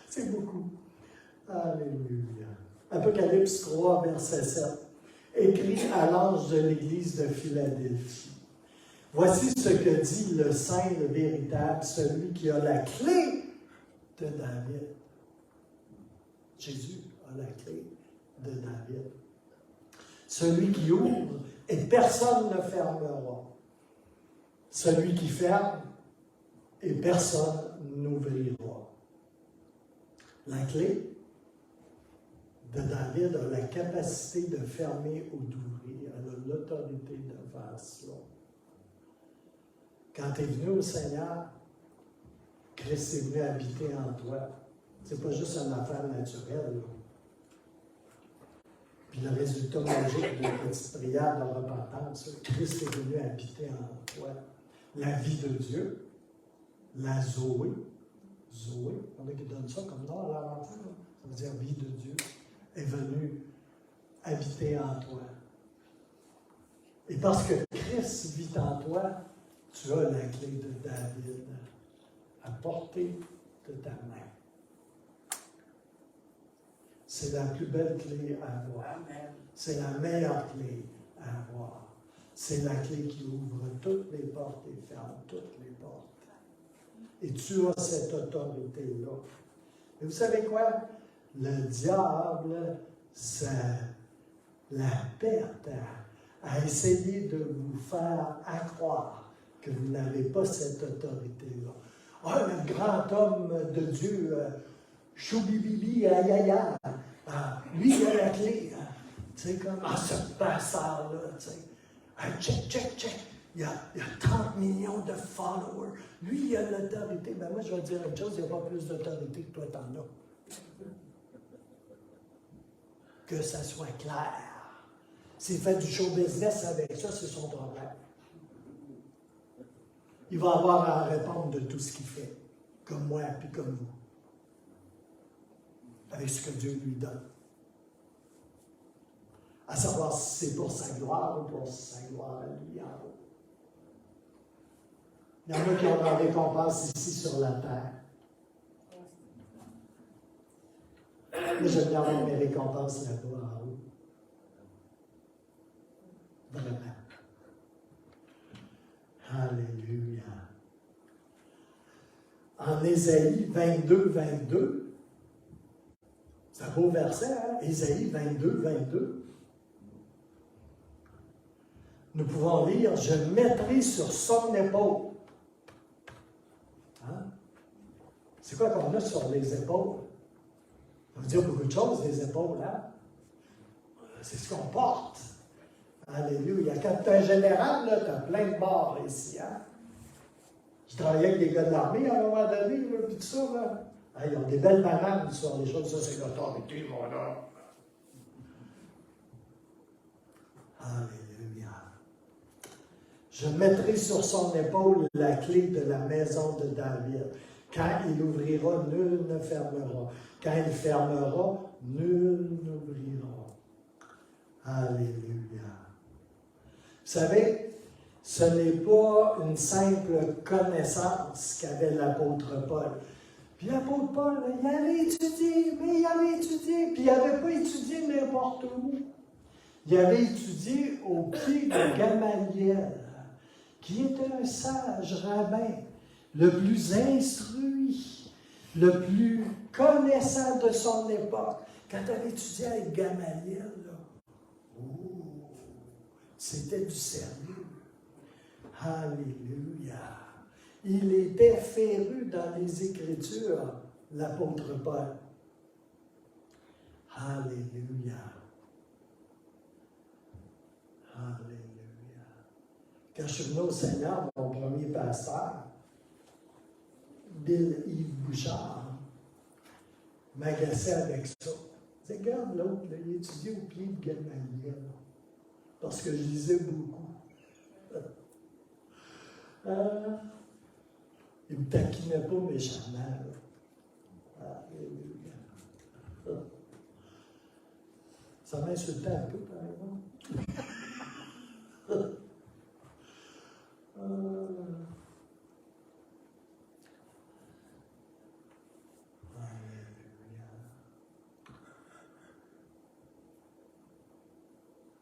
C'est beaucoup. Alléluia. Apocalypse 3, verset 7. Écrit à l'ange de l'église de Philadelphie. Voici ce que dit le Saint, le véritable, celui qui a la clé de David. Jésus a la clé de David. Celui qui ouvre et personne ne fermera. Celui qui ferme et personne n'ouvrira. La clé de David a la capacité de fermer ou d'ouvrir. Elle a l'autorité de faire cela. Quand tu es venu au Seigneur, Christ est venu habiter en toi. C'est pas juste une affaire naturelle. Là. Puis le résultat magique de la petite prière de repentance, Christ est venu habiter en toi. La vie de Dieu, la Zoé, Zoé, on a qui donne ça comme nom à l'avant, ça veut dire vie de Dieu, est venue habiter en toi. Et parce que Christ vit en toi, tu as la clé de David à portée de ta main. C'est la plus belle clé à avoir. C'est la meilleure clé à avoir. C'est la clé qui ouvre toutes les portes et ferme toutes les portes. Et tu as cette autorité-là. Et vous savez quoi? Le diable, ça la perte à essayer de vous faire accroire que vous n'avez pas cette autorité-là. Ah, le grand homme de Dieu, choubibibi, aïe aïe aïe, lui, il a la clé. Tu sais, comme, ce pasteur-là, tu sais, check. Il y a 30 millions de followers. Lui, il a l'autorité. Ben moi, je vais te dire une chose, il n'y a pas plus d'autorité que toi, t'en as. Que ça soit clair. S'il fait du show business avec ça, c'est son problème. Il va avoir à répondre de tout ce qu'il fait, comme moi et comme vous, avec ce que Dieu lui donne. À savoir si c'est pour sa gloire ou pour sa gloire à lui en haut. Il y en a qui ont leur récompense ici sur la terre. Moi, j'aime bien avoir mes récompenses là-bas en haut. Vraiment. Alléluia. En Ésaïe 22, c'est un beau verset, hein? Ésaïe 22, nous pouvons lire « Je mettrai sur son épaule ». Hein? C'est quoi qu'on a sur les épaules? Ça veut dire beaucoup de choses, les épaules, hein? C'est ce qu'on porte. Alléluia. Quand tu es un général, tu as plein de barres ici. Hein? Je travaillais avec des gars de l'armée à un moment donné, puis tout ça. Là. Ah, ils ont des belles bananes sur les choses. Ça, c'est l'autorité, mon homme. Alléluia. Je mettrai sur son épaule la clé de la maison de David. Quand il ouvrira, nul ne fermera. Quand il fermera, nul n'ouvrira. Alléluia. Vous savez, ce n'est pas une simple connaissance qu'avait l'apôtre Paul. Puis l'apôtre Paul, il avait étudié, puis il n'avait pas étudié n'importe où. Il avait étudié au pied de Gamaliel, qui était un sage rabbin, le plus instruit, le plus connaissant de son époque. Quand tu avais étudié avec Gamaliel, là, c'était du sérieux. Alléluia. Il était féru dans les Écritures, l'apôtre Paul. Alléluia. Alléluia. Quand je suis venu au Seigneur, mon premier pasteur, Bill Yves Bouchard, m'agaçait avec ça. Il disait, regarde l'autre, il étudiait au pied de Gamaliel. Parce que je lisais beaucoup. Il ne me taquinait pas méchamment. Alléluia. Ça m'insultait un peu, par exemple.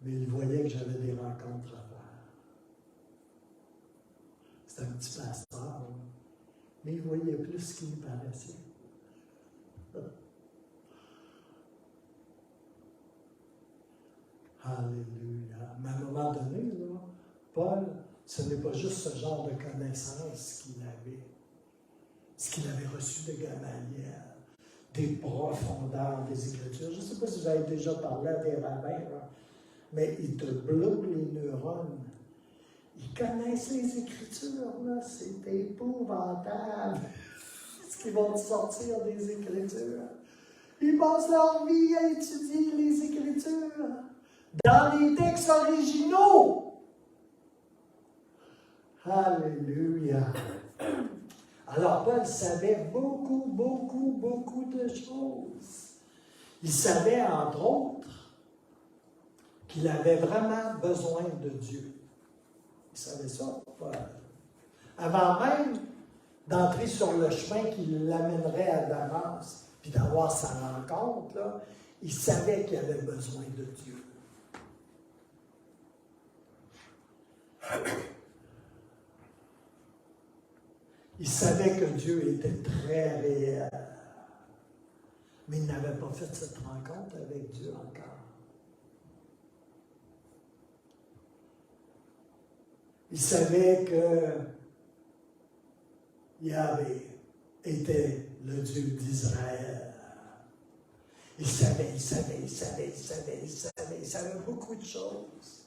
Mais il voyait que j'avais des rencontres à faire. C'était un petit pasteur, mais il voyait plus ce qu'il paraissait. Alléluia. Mais à un moment donné, là, Paul, ce n'est pas juste ce genre de connaissance qu'il avait. Ce qu'il avait reçu de Gamaliel, des profondeurs des Écritures. Je ne sais pas si vous avez déjà parlé à des rabbins, là, mais ils te bloquent les neurones. Ils connaissent les Écritures, là, c'est épouvantable. Ce qu'ils vont te sortir des Écritures. Ils passent leur vie à étudier les Écritures dans les textes originaux. Alléluia. Alors Paul savait beaucoup de choses. Il savait, entre autres, qu'il avait vraiment besoin de Dieu. Il savait ça, Paul. Avant même d'entrer sur le chemin qui l'amènerait à Damas, puis d'avoir sa rencontre, là, il savait qu'il avait besoin de Dieu. Il savait que Dieu était très réel, mais il n'avait pas fait cette rencontre avec Dieu encore. Il savait que Yahvé était le Dieu d'Israël. Il savait beaucoup de choses.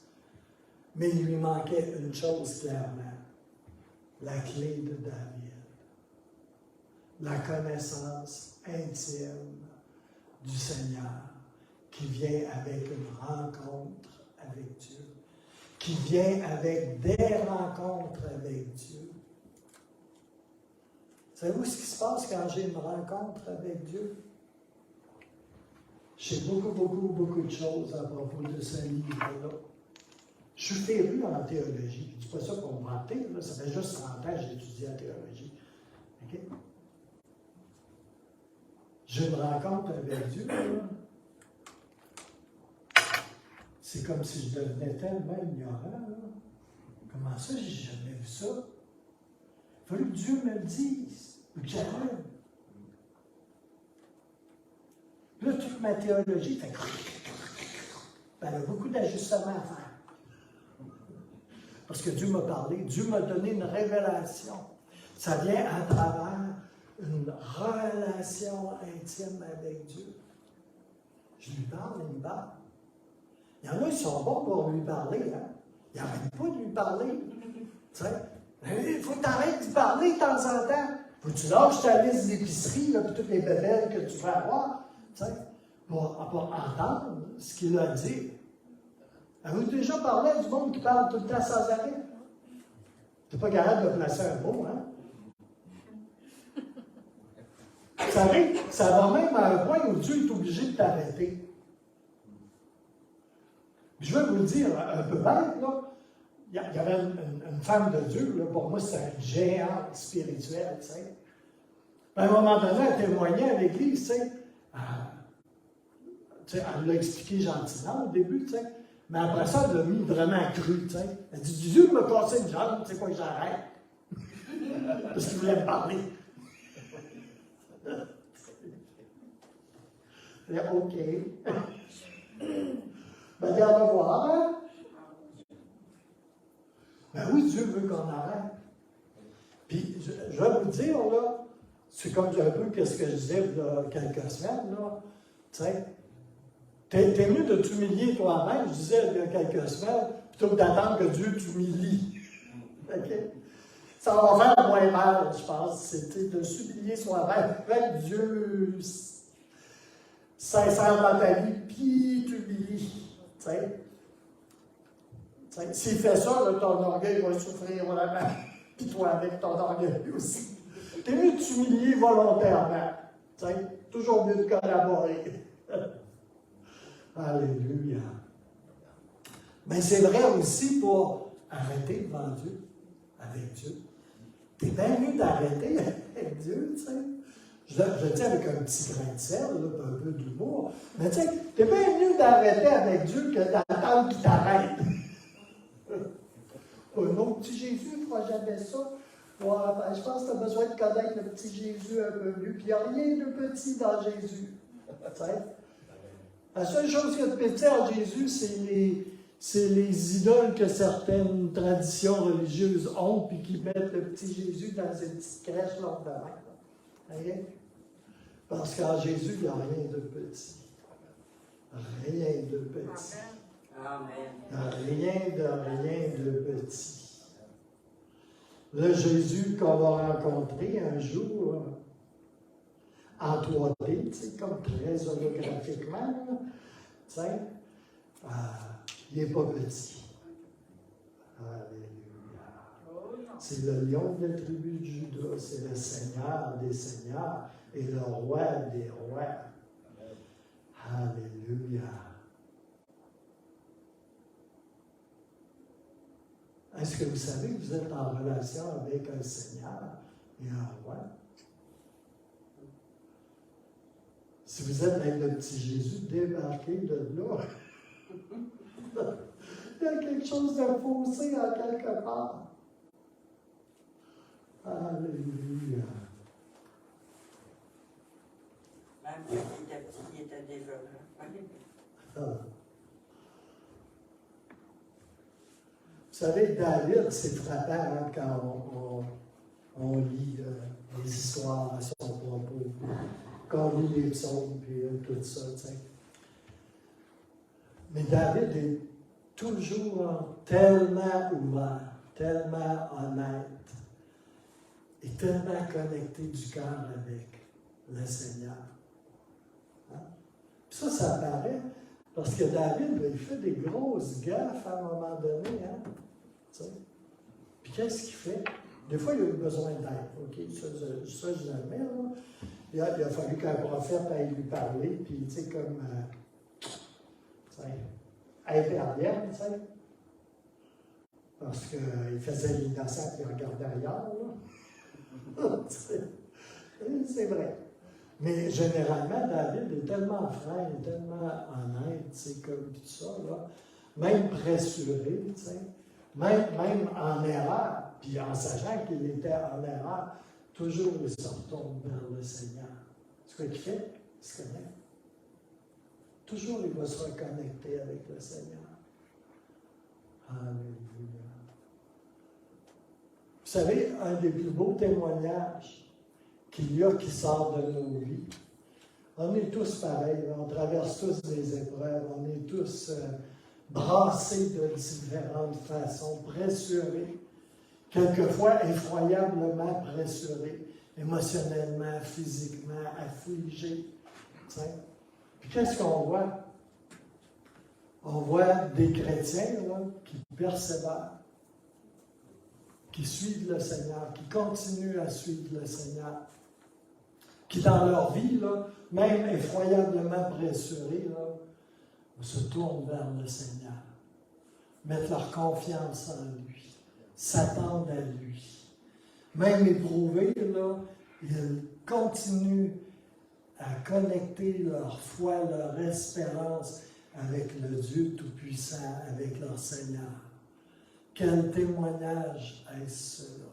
Mais il lui manquait une chose clairement, la clé de David, la connaissance intime du Seigneur qui vient avec une rencontre avec Dieu, qui vient avec des rencontres avec Dieu. Savez-vous ce qui se passe quand j'ai une rencontre avec Dieu? Je sais beaucoup de choses à propos de ce livre-là. Je suis féru en théologie. Je ne dis pas ça pour me vanter, là. Ça fait juste 30 ans que j'ai étudié la théologie. Okay? J'ai une rencontre avec Dieu. Là. C'est comme si je devenais tellement ignorant. Là. Comment ça, j'ai jamais vu ça? Il a fallu que Dieu me le dise, ou que j'arrive. Là, toute ma théologie fait elle a beaucoup d'ajustements à faire. Parce que Dieu m'a parlé, Dieu m'a donné une révélation. Ça vient à travers une relation intime avec Dieu. Je lui parle, il me parle. Il y en a qui sont bons pour lui parler. Hein? Ils n'arrêtent pas de lui parler. Tu sais, il faut que tu arrêtes de lui parler de temps en temps. Faut que tu lâches ta liste d'épicerie, puis toutes les bébelles que tu vas avoir, tu sais, pour entendre ce qu'il a dit. Avez-vous déjà parlé du monde qui parle tout le temps sans arrêt? Tu n'es pas capable de placer un mot, hein? Vous savez, ça va même à un point où Dieu est obligé de t'arrêter. Je vais vous le dire un peu bête, là. Il y avait une femme de Dieu, là, pour moi, c'est un géant spirituel, tu sais. À un moment donné, elle témoignait à l'Église, tu sais. Elle l'a expliqué gentiment au début, tu sais. Mais après ça, elle l'a mis vraiment cru, tu sais. Elle dit, Dieu m'a cassé une jambe, tu sais quoi, j'arrête. Parce qu'il voulait me parler. OK. Ben, regarde voir, hein? Ben oui, Dieu veut qu'on arrête. Puis, je vais vous dire, là, c'est comme un peu ce que je disais il y a quelques semaines, là. Tu sais, t'es mieux de t'humilier toi-même, je disais il y a quelques semaines, plutôt que d'attendre que Dieu t'humilie. OK? Ça va faire moins mal, je pense. C'était de s'humilier soi-même. Fait Dieu s'insère dans ta vie, puis t'humilie. Tu sais? S'il fait ça, là, ton orgueil va souffrir vraiment. Puis toi avec ton orgueil aussi. T'es mieux de t'humilier volontairement. Tu sais? Toujours mieux de collaborer. Alléluia. Mais c'est vrai aussi pour arrêter devant Dieu, avec Dieu. T'es bien mieux d'arrêter avec Dieu, tu sais. Je dis avec un petit grain de sel, là, un peu d'humour. Mais tu sais, t'es bien mieux d'arrêter avec Dieu que d'attendre qu'il t'arrête. Un autre petit Jésus ne fera jamais ça. Ouais, ben, je pense que tu as besoin de connaître le petit Jésus un peu mieux. Puis il n'y a rien de petit dans Jésus. Tu sais? La seule chose qu'il y a de petit en Jésus, c'est les idoles que certaines traditions religieuses ont, puis qui mettent le petit Jésus dans une petite crèche lors de la main. Okay? Parce qu'en Jésus, il n'y a rien de petit. Rien de petit. Amen. Rien de petit. Le Jésus qu'on va rencontrer un jour, en 3D, tu sais, comme très holographiquement, tu sais, il n'est pas petit. Alléluia. C'est le lion de la tribu de Judas, c'est le Seigneur des seigneurs et le roi des rois. Alléluia. Est-ce que vous savez que vous êtes en relation avec un Seigneur et un roi? Si vous êtes avec le petit Jésus, débarquez de là. Il y a quelque chose de faussé en quelque part. Alléluia. Même quand il était petit, il était déjà là. Ah. Vous savez, David, c'est frappant hein, quand on lit les histoires à son propos, quand on lit les psaumes et tout ça. T'sais. Mais David est toujours tellement ouvert, tellement honnête et tellement connecté du cœur avec le Seigneur. Hein? Puis ça paraît parce que David, il fait des grosses gaffes à un moment donné. Hein? Puis qu'est-ce qu'il fait? Des fois, il a eu besoin d'aide. OK, ça je l'admets. Il a fallu qu'un prophète aille lui parler, puis tu sais, comme intervienne, tu sais. Parce qu'il faisait l'innocent et il regardait ailleurs. C'est vrai. Mais généralement, David est tellement franc, tellement honnête, c'est comme tout ça, là. Même pressuré, tu sais. Même en erreur, puis en sachant qu'il était en erreur, toujours il se retourne vers le Seigneur. C'est quoi qu'il fait? Il se connecte. Toujours il va se reconnecter avec le Seigneur. Alléluia. Vous savez, un des plus beaux témoignages qu'il y a qui sort de nos vies, on est tous pareils, on traverse tous des épreuves, on est tous brassés de différentes façons, pressurés, quelquefois effroyablement pressurés, émotionnellement, physiquement, affligés. Puis qu'est-ce qu'on voit? On voit des chrétiens là, qui persévèrent, qui suivent le Seigneur, qui continuent à suivre le Seigneur, qui dans leur vie, là, même effroyablement pressurés, là, se tournent vers le Seigneur, mettent leur confiance en lui, s'attendent à lui. Même éprouvés, là, ils continuent à connecter leur foi, leur espérance avec le Dieu Tout-Puissant, avec leur Seigneur. Quel témoignage est-ce cela?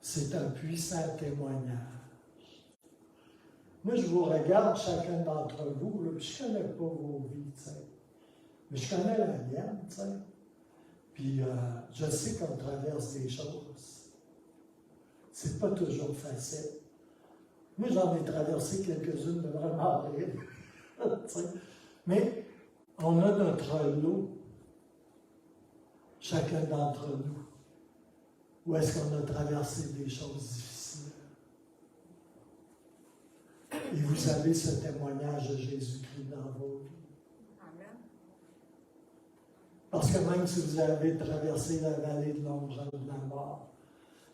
C'est un puissant témoignage. Moi, je vous regarde, chacun d'entre vous, là, puis je ne connais pas vos vies, tu sais. Mais je connais la mienne, tu sais. Puis je sais qu'on traverse des choses. C'est pas toujours facile. Moi, j'en ai traversé quelques-unes de vraiment horribles. Mais on a notre lot, chacun d'entre nous. Où est-ce qu'on a traversé des choses difficiles? Et vous avez ce témoignage de Jésus-Christ dans vos vies. Amen. Parce que même si vous avez traversé la vallée de l'ombre de la mort,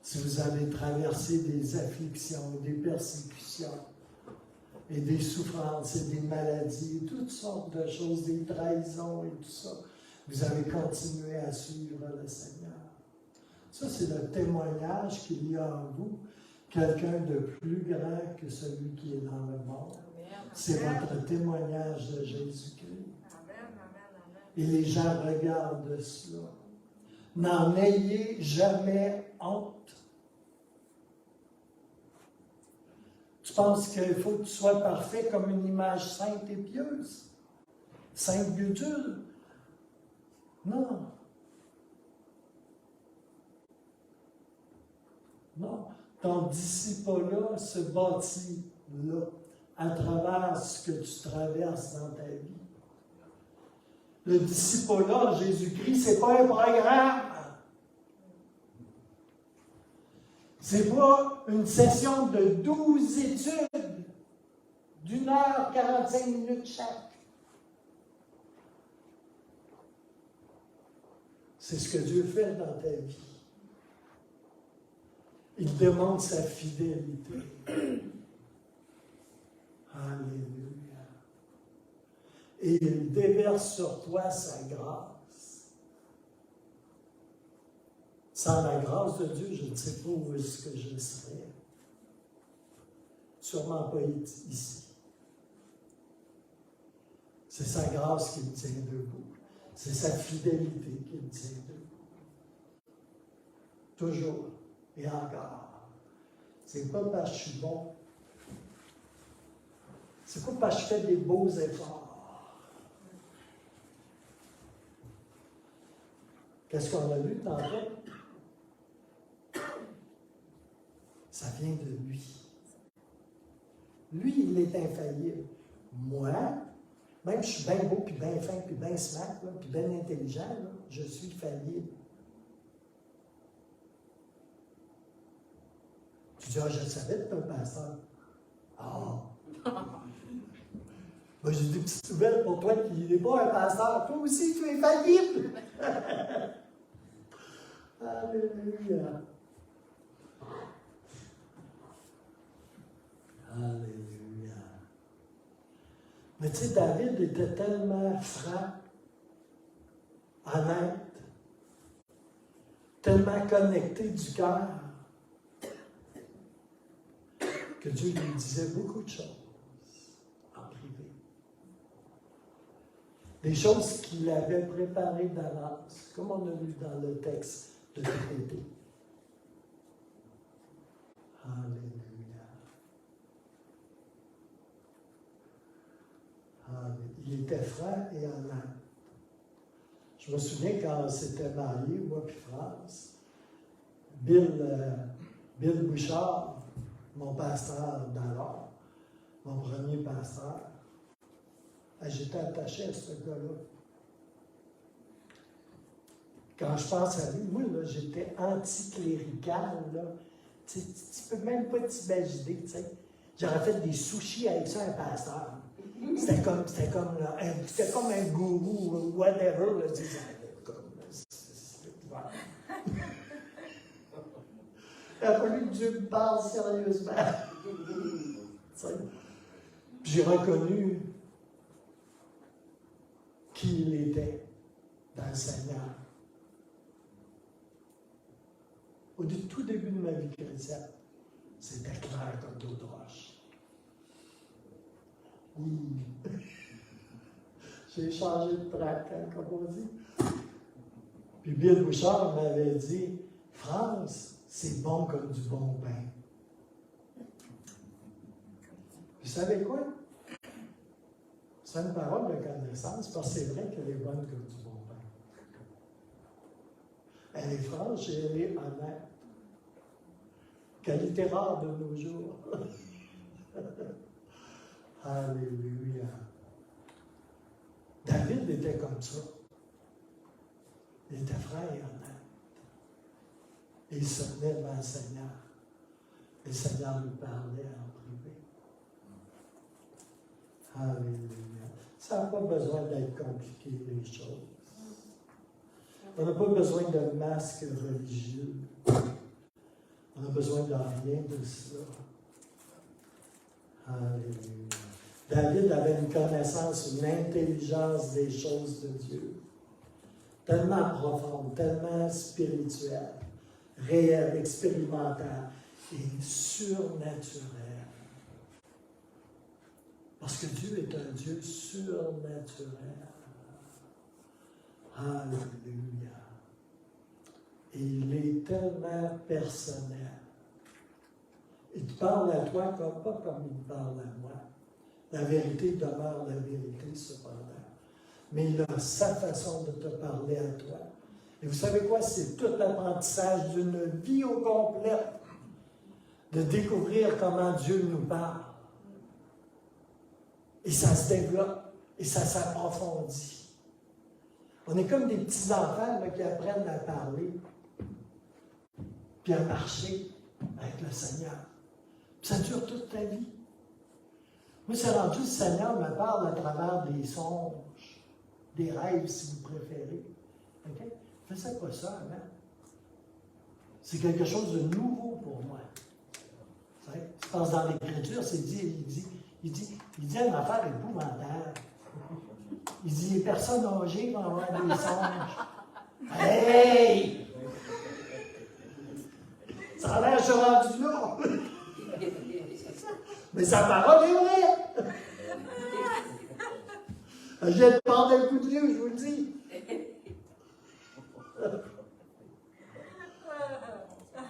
si vous avez traversé des afflictions, des persécutions, et des souffrances, et des maladies, et toutes sortes de choses, des trahisons et tout ça, vous avez continué à suivre le Seigneur. Ça, c'est le témoignage qu'il y a en vous, quelqu'un de plus grand que celui qui est dans le monde. C'est votre témoignage de Jésus-Christ. Et les gens regardent cela. N'en ayez jamais honte. Tu penses qu'il faut que tu sois parfait comme une image sainte et pieuse? Sainte Gudule? Non. Non. Ton disciple-là se bâtit là, à travers ce que tu traverses dans ta vie. Le disciple-là, Jésus-Christ, c'est pas un programme. C'est pas une session de 12 études d'1h45 chaque. C'est ce que Dieu fait dans ta vie. Il démontre sa fidélité. Alléluia. Et il déverse sur toi sa grâce. Sans la grâce de Dieu, je ne sais pas où est-ce que je serais. Sûrement pas ici. C'est sa grâce qui me tient debout. C'est sa fidélité qui me tient debout. Toujours et encore. C'est pas parce que je suis bon. C'est pas parce que je fais des beaux efforts. Qu'est-ce qu'on a lu tantôt? Ça vient de lui. Lui, il est infaillible. Moi, même si je suis bien beau, puis bien fin, puis bien smart, là, puis bien intelligent, là, je suis faillible. Tu dis, ah, je le savais de ton pasteur. Ah! Moi, j'ai des petites nouvelles pour toi qui n'est pas un pasteur. Toi aussi, tu es faillible. Alléluia. Alléluia. Mais tu sais, David était tellement franc, honnête, tellement connecté du cœur, que Dieu lui disait beaucoup de choses en privé. Des choses qu'il avait préparées d'avance, comme on a lu dans le texte de TPT. Alléluia. Il était franc et honnête. Je me souviens quand on s'était mariés, moi et France, Bill Bouchard, mon pasteur d'alors, mon premier pasteur, j'étais attaché à ce gars-là. Quand je pense à lui, moi, là, j'étais anticlérical, là. Tu peux même pas t'imaginer, tu sais. J'aurais fait des sushis avec ça, un pasteur. C'était comme un gourou, ou whatever, là, tu sais. Il a fallu que Dieu me parle sérieusement. J'ai reconnu qui il était dans le Seigneur. Au tout début de ma vie chrétienne, c'était clair comme d'eau de roche. J'ai changé de track, hein, comme on dit. Puis Bill Bouchard m'avait dit, France, c'est bon comme du bon pain. Vous savez quoi? C'est une parole de connaissance, parce que c'est vrai qu'elle est bonne comme du bon pain. Elle est franche et elle est honnête. Qualité rare de nos jours. Alléluia. David était comme ça. Il était franc et honnête. Et il se tenait devant le Seigneur. Et le Seigneur lui parlait en privé. Alléluia. Ça n'a pas besoin d'être compliqué, les choses. On n'a pas besoin de masque religieux. On n'a besoin de rien de cela. Alléluia. David avait une connaissance, une intelligence des choses de Dieu. Tellement profonde, tellement spirituelle, réelle, expérimentale et surnaturelle. Parce que Dieu est un Dieu surnaturel. Alléluia. Et il est tellement personnel. Il te parle à toi pas comme il te parle à moi. La vérité demeure la vérité cependant. Mais il a sa façon de te parler à toi. Et vous savez quoi? C'est tout l'apprentissage d'une vie au complet de découvrir comment Dieu nous parle. Et ça se développe et ça s'approfondit. On est comme des petits-enfants qui apprennent à parler puis à marcher avec le Seigneur. Puis ça dure toute ta vie. Moi, c'est rendu, le Seigneur me parle à travers des songes, des rêves, si vous préférez. Okay? Je ne faisais pas ça avant. C'est quelque chose de nouveau pour moi. Tu penses dans l'Écriture, il dit une affaire épouvantable. Il dit, les personnes âgées vont avoir des songes. Hey! Ça a l'air, je suis rendu là. Mais sa parole est vraie. J'ai le temps d'un coup de vieux, je vous le dis.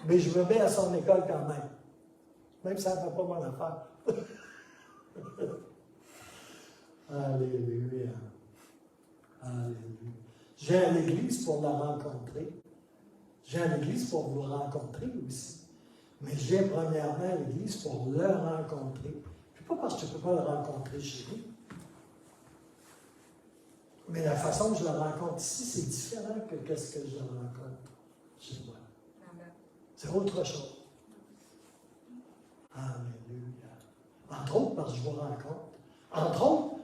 Mais je me mets à son école quand même. Même si ça ne fait pas mon affaire. Alléluia. Alléluia. Je viens à l'église pour la rencontrer. Je viens à l'église pour vous rencontrer aussi. Mais je viens premièrement à l'église pour le rencontrer. Puis pas parce que je ne peux pas le rencontrer chez lui. Mais la façon que je le rencontre ici, c'est différent que ce que je le rencontre chez moi. C'est autre chose. Alléluia. Entre autres, parce que je vous rencontre. Entre autres,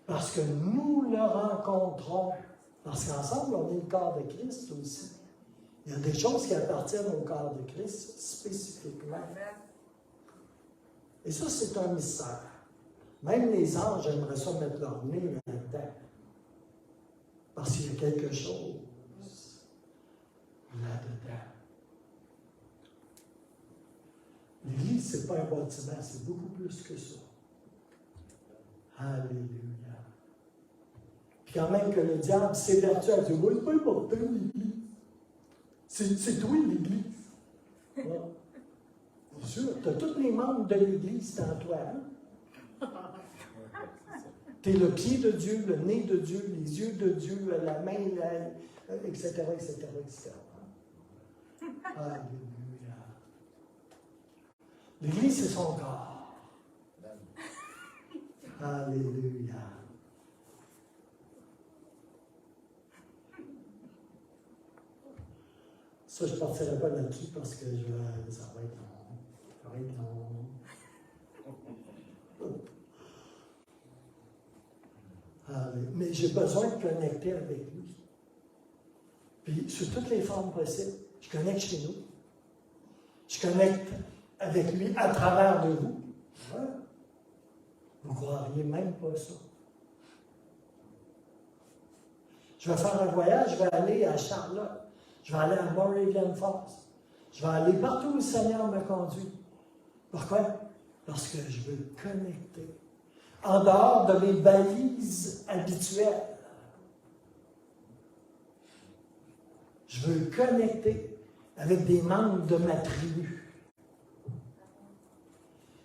parce que nous le rencontrons. Parce qu'ensemble, on est le corps de Christ aussi. Il y a des choses qui appartiennent au corps de Christ spécifiquement. Et ça, c'est un mystère. Même les anges aimeraient ça mettre leur nez là-dedans. Parce qu'il y a quelque chose là-dedans. L'Église, ce n'est pas un bâtiment, c'est beaucoup plus que ça. Alléluia. Puis quand même que le diable s'évertue à dire, oui, c'est pas important l'Église. C'est toi l'Église. Ouais. Bien sûr, tu as tous les membres de l'Église en toi. Hein? Tu es le pied de Dieu, le nez de Dieu, les yeux de Dieu, la main, etc., etc., etc. Alléluia. L'Église, c'est son corps. Alléluia. Ça, je ne partirai pas là-dessus parce que ça va être long. Ça va être long. Mais j'ai besoin de connecter avec lui. Puis, sous toutes les formes possibles, je connecte chez nous. Je connecte avec lui à travers de vous. Ouais. Vous ne croiriez même pas ça. Je vais faire un voyage, je vais aller à Charlotte, je vais aller à Moravian Falls, je vais aller partout où le Seigneur me conduit. Pourquoi? Parce que je veux connecter. En dehors de mes balises habituelles. Je veux connecter avec des membres de ma tribu.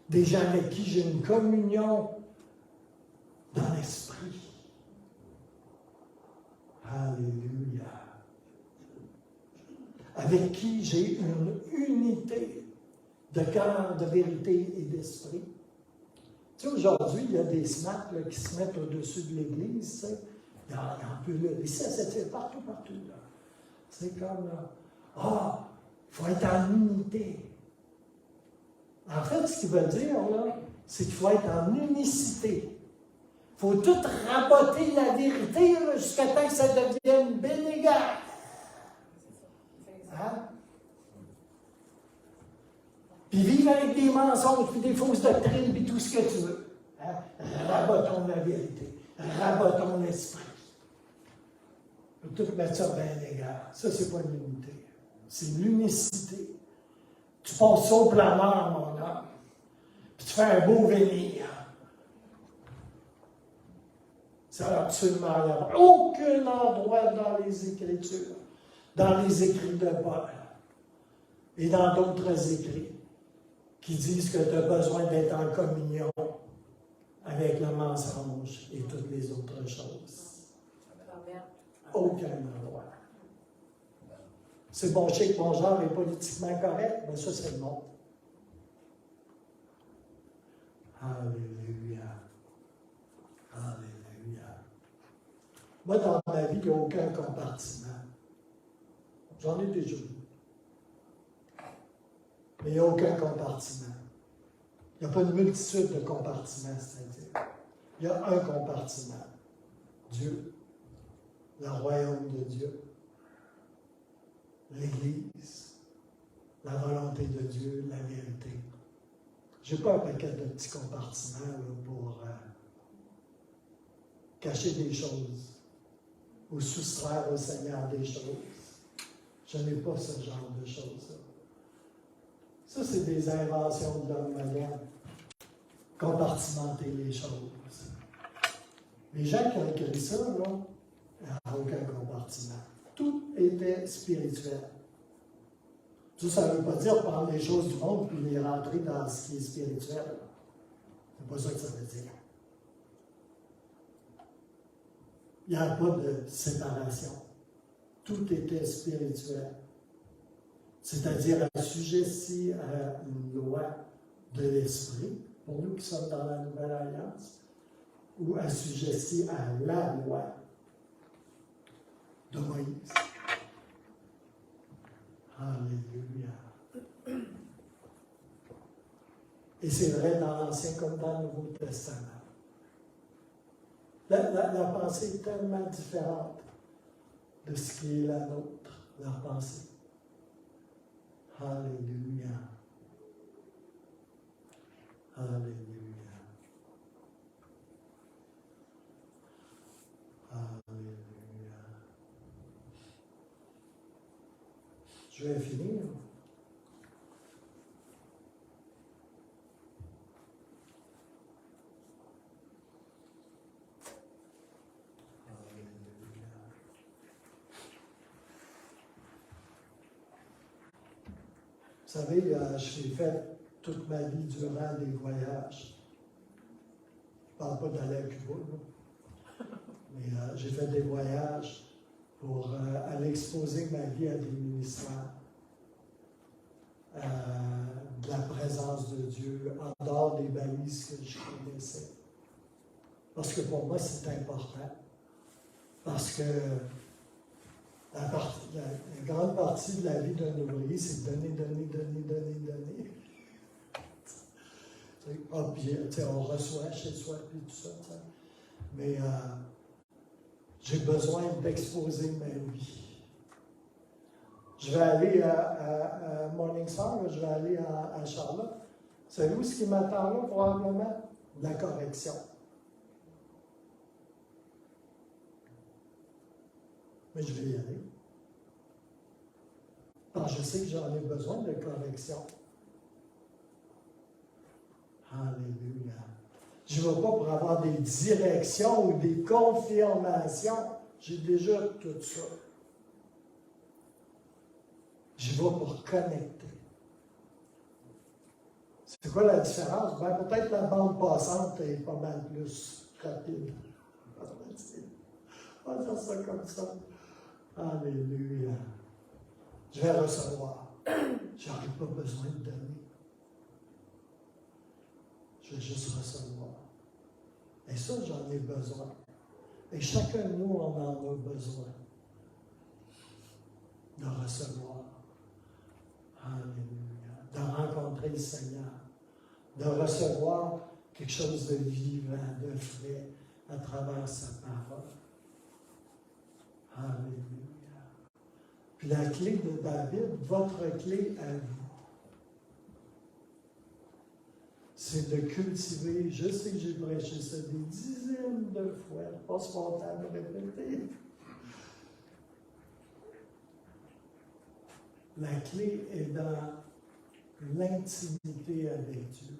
Des gens avec qui j'ai une communion dans l'esprit. Alléluia. Avec qui j'ai une unité de cœur, de vérité et d'esprit. Tu sais, aujourd'hui, il y a des smacks là, qui se mettent au-dessus de l'Église. Tu sais. Il y en peut là. Ici, ça fait partout. Là. C'est comme, il faut être en unité. En fait, ce qu'ils veulent dire, là, c'est qu'il faut être en unicité. Il faut tout raboter la vérité là, jusqu'à temps que ça devienne bénégal. Hein? Puis vivre avec des mensonges, puis des fausses doctrines, puis tout ce que tu veux. Hein? Rabotons la vérité. Rabotons l'esprit. Il faut tout mettre ça bien égal. Ça, c'est pas l'unité. C'est l'unicité. Tu passes ça au planeur, mon homme. Puis tu fais un beau venir. Ça n'a absolument rien. Aucun endroit dans les Écritures, dans les écrits de Paul et dans d'autres écrits qui disent que tu as besoin d'être en communion avec le mensonge et toutes les autres choses. Aucun endroit. C'est bon, je sais que mon genre est politiquement correct, mais ça, c'est le monde. Alléluia. Alléluia. Moi, dans ma vie, il n'y a aucun compartiment. J'en ai déjà vu. Mais il n'y a aucun compartiment. Il n'y a pas une multitude de compartiments, c'est-à-dire. Il y a un compartiment. Dieu. Le royaume de Dieu. l'Église, la volonté de Dieu, la vérité. Je n'ai pas un paquet de petits compartiments là, pour cacher des choses ou soustraire au Seigneur des choses. Je n'ai pas ce genre de choses-là. Ça, c'est des inventions de l'homme moderne. Compartimenter les choses. Les gens qui ont écrit ça, là, n'ont aucun compartiment. Tout était spirituel. Ça ne veut pas dire prendre les choses du monde puis les rentrer dans ce qui est spirituel. C'est pas ça que ça veut dire. Il n'y a pas de séparation. Tout était spirituel. C'est-à-dire assujetti à une loi de l'esprit, pour nous qui sommes dans la Nouvelle Alliance, ou assujetti à la loi de Moïse. Alléluia. Et c'est vrai dans l'Ancien comme dans le Nouveau Testament. La pensée est tellement différente de ce qui est la nôtre, leur pensée. Alléluia. Alléluia. Alléluia. Je vais finir. Vous savez, j'ai fait toute ma vie durant des voyages. Je ne parle pas d'aller à Cuba, mais j'ai fait des voyages pour aller exposer ma vie à des ministères, de la présence de Dieu, en dehors des balises que je connaissais. Parce que pour moi, c'est important. Parce que la grande partie de la vie d'un ouvrier, c'est donner. Puis, on reçoit chez soi, puis tout ça. T'sais. Mais j'ai besoin d'exposer ma vie. Je vais aller à Morningstar, je vais aller à Charlotte. Savez-vous ce qui m'attend là, probablement? De la correction. Mais je vais y aller. Parce que je sais que j'en ai besoin de correction. Alléluia. Je ne vais pas pour avoir des directions ou des confirmations. J'ai déjà tout ça. Je vais pour connecter. C'est quoi la différence? Ben, peut-être la bande passante est pas mal plus rapide. On va dire ça comme ça. Alléluia. Je vais recevoir. Je n'aurai pas besoin de donner. Je vais juste recevoir. Et ça, j'en ai besoin. Et chacun de nous, on en a besoin de recevoir. Alléluia. De rencontrer le Seigneur. De recevoir quelque chose de vivant, de frais à travers sa parole. Alléluia. Puis la clé de David, votre clé à vous, c'est de cultiver, je sais que j'ai prêché ça des dizaines de fois, pas spontané de répéter. La clé est dans l'intimité avec Dieu,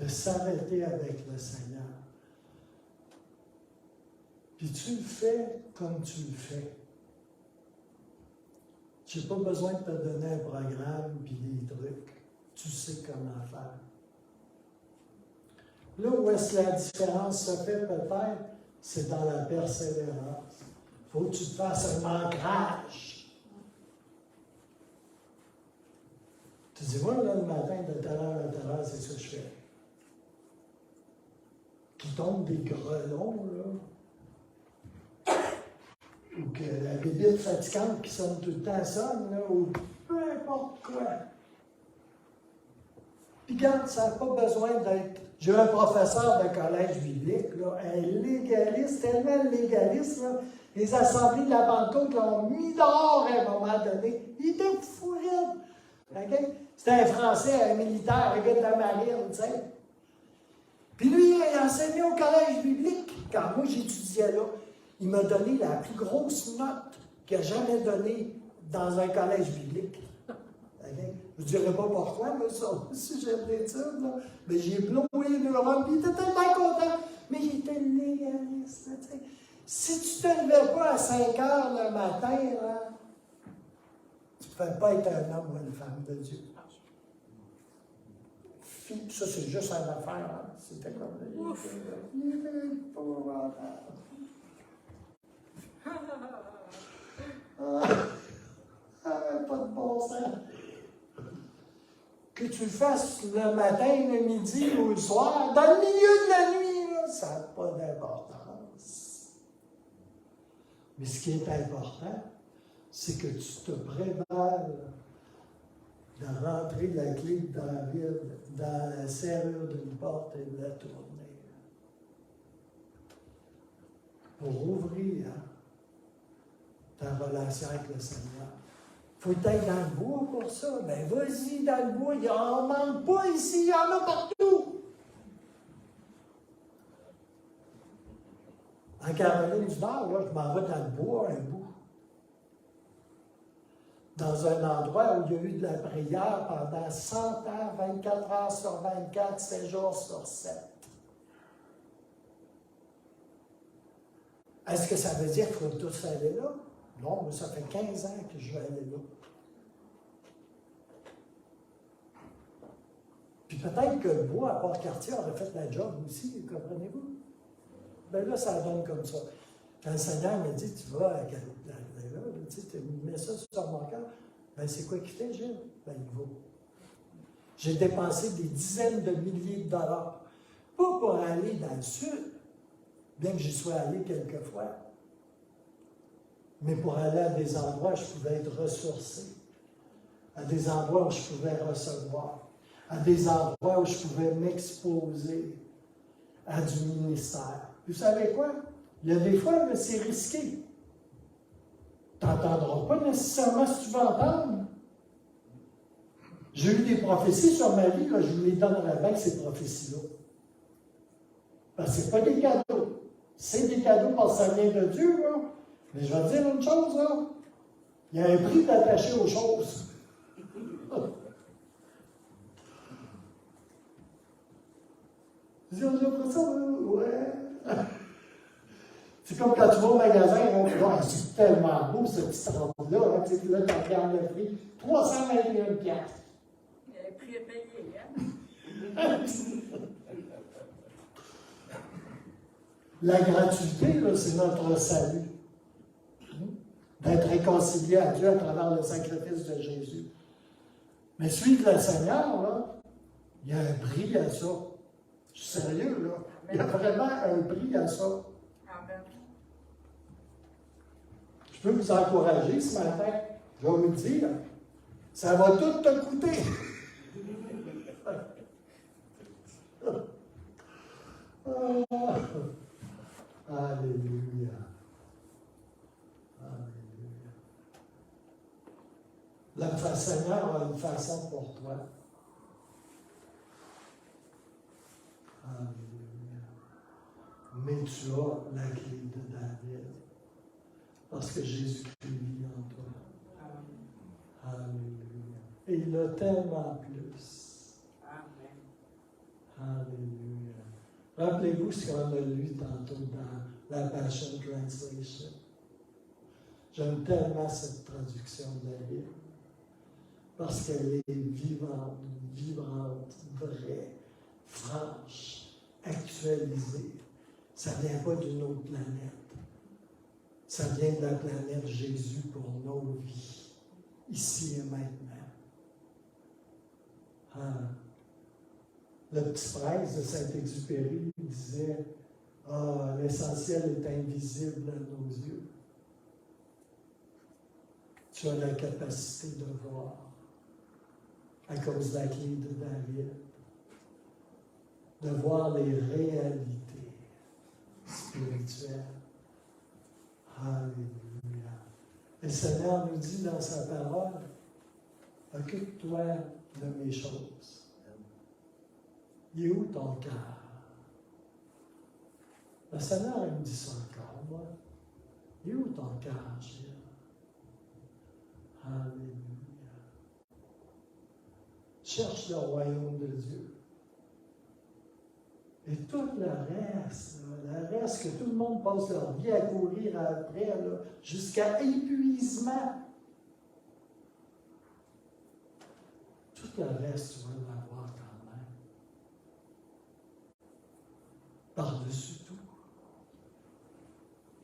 de s'arrêter avec le Seigneur. Puis tu le fais comme tu le fais. Je n'ai pas besoin de te donner un programme puis des trucs. Tu sais comment faire. Là où est-ce que la différence se fait peut-être, c'est dans la persévérance. Il faut que tu te fasses un ancrage. Tu dis, moi, là, le matin, de telle heure à telle heure, c'est ce que je fais. Qui tombe des grelons, là. Ou que la bébite fatigante qui sonne tout le temps sonne, là, ou peu importe quoi. Puis regarde, ça n'a pas besoin d'être... J'ai un professeur de collège biblique, là, un légaliste, tellement légaliste, là, Les assemblées de la Pentecôte l'ont mis dehors à un moment donné. Il était fou, okay? C'était un Français, un militaire, un gars de la marine, tu sais. Puis lui, il enseignait au collège biblique. Quand moi, j'étudiais là, il m'a donné la plus grosse note qu'il a jamais donnée dans un collège biblique. Okay? Je ne dirais pas pourquoi, mais ça aussi, j'aime l'étude, là. Mais j'ai blowé le rhum, puis il était tellement content. Mais il était légaliste, tu sais. Si tu ne te levais pas à 5 heures le matin, là, tu ne pouvais pas être un homme ou une femme de Dieu. Ça, c'est juste une affaire. Hein. C'était comme... Il était épouvantable. Pas de bon sens. Que tu le fasses le matin, le midi ou le soir, dans le milieu de la nuit, là, ça n'a pas d'importance. Mais ce qui est important, c'est que tu te prépares de rentrer la clé dans la ville, dans la serrure d'une porte et de la tourner. Pour ouvrir ta relation avec le Seigneur. Il faut être dans le bois pour ça. Ben vas-y dans le bois, il n'en manque pas ici, il y en a partout. En Caroline du Nord, là, je m'en vais dans le bois un bout. Dans un endroit où il y a eu de la prière pendant 100 ans, 24 heures sur 24, 7 jours sur 7. Est-ce que ça veut dire qu'il faut tous aller là? Non, mais ça fait 15 ans que je vais aller là. Puis peut-être que le bois à Port-Cartier aurait fait la job aussi, comprenez-vous? Bien là, ça donne comme ça. Quand le Seigneur me dit, tu vas à là, tu mets ça sur mon cœur, bien c'est quoi qu'il fait, Gilles? Bien il va. J'ai dépensé des dizaines de milliers de dollars, pas pour aller dans le sud, bien que j'y sois allé quelques fois, mais pour aller à des endroits où je pouvais être ressourcé, à des endroits où je pouvais recevoir, à des endroits où je pouvais m'exposer à du ministère. Vous savez quoi? Il y a des fois, c'est risqué. Tu n'entendras pas nécessairement ce que tu vas entendre. J'ai eu des prophéties sur ma vie, là, je vous les donnerai bien, ces prophéties-là. Parce que ce n'est pas des cadeaux. C'est des cadeaux parce que ça vient de Dieu, là. Mais je vais te dire une chose, là. Il y a un prix d'attacher aux choses. Je dis, on a ça, ouais. C'est comme quand tu vas au magasin, hein, tu vois, c'est tellement beau ce petit robe-là, hein, tu sais, là, tu regardes le prix, 321 piastres. Il y a un prix à payer, hein? La gratuité, là, c'est notre salut. D'être réconcilié à Dieu à travers le sacrifice de Jésus. Mais suivre le Seigneur, là, il y a un prix à ça. Je suis sérieux, là. Il y a vraiment un prix à ça. Amen. Je peux vous encourager ce matin. Je vais vous le dire. Ça va tout te coûter. Alléluia. Alléluia. Le Seigneur a une façon pour toi. Alléluia. Mais tu as la clé de David. Parce que Jésus-Christ vit en toi. Alléluia. Et il a tellement plus. Amen. Alléluia. Rappelez-vous ce qu'on a lu tantôt dans la Passion Translation. J'aime tellement cette traduction de la Bible. Parce qu'elle est vivante, vibrante, vraie, franche, actualisée. Ça ne vient pas d'une autre planète. Ça vient de la planète Jésus pour nos vies, ici et maintenant. Ah. Le petit prince de Saint-Exupéry disait « Ah, l'essentiel est invisible à nos yeux. » Tu as la capacité de voir à cause de la clé de David, de voir les réalités spirituelles. Alléluia. Et le Seigneur nous dit dans sa parole, occupe-toi de mes choses. Il est où ton cœur? Le Seigneur il me dit ça encore, moi. Il est où ton cœur, Gilles? Alléluia. Cherche le royaume de Dieu. Et tout le reste, que tout le monde passe leur vie à courir après, jusqu'à épuisement. Tout le reste, tu vas l'avoir quand même. Par-dessus tout.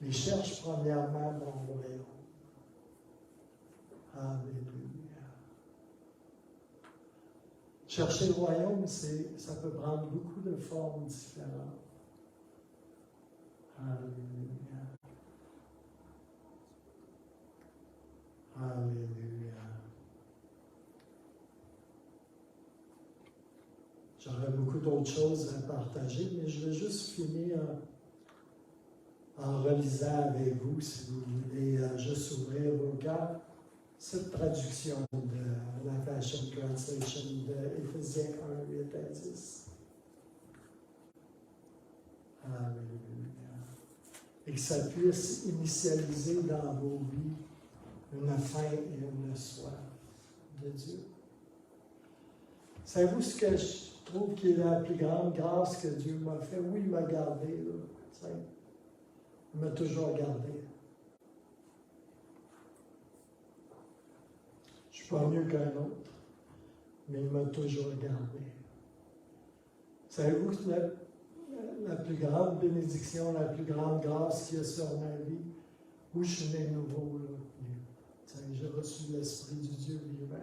Mais cherche premièrement mon royaume. Alléluia. Chercher le royaume, ça peut prendre beaucoup de formes différentes. Alléluia. Alléluia. J'aurais beaucoup d'autres choses à partager, mais je vais juste finir en relisant avec vous, si vous voulez juste ouvrir vos cœurs, cette traduction de la Passion Translation de Éphésiens 1, 8 à 10. Alléluia. Et que ça puisse initialiser dans vos vies une faim et une soif de Dieu. Savez-vous ce que je trouve qui est la plus grande grâce que Dieu m'a fait? Oui, il m'a gardé, là. Il m'a toujours gardé. Je ne suis pas mieux qu'un autre, mais il m'a toujours gardé. Savez-vous que la plus grande bénédiction, la plus grande grâce qu'il y a sur ma vie, où je suis né nouveau, là, j'ai reçu l'Esprit du Dieu vivant.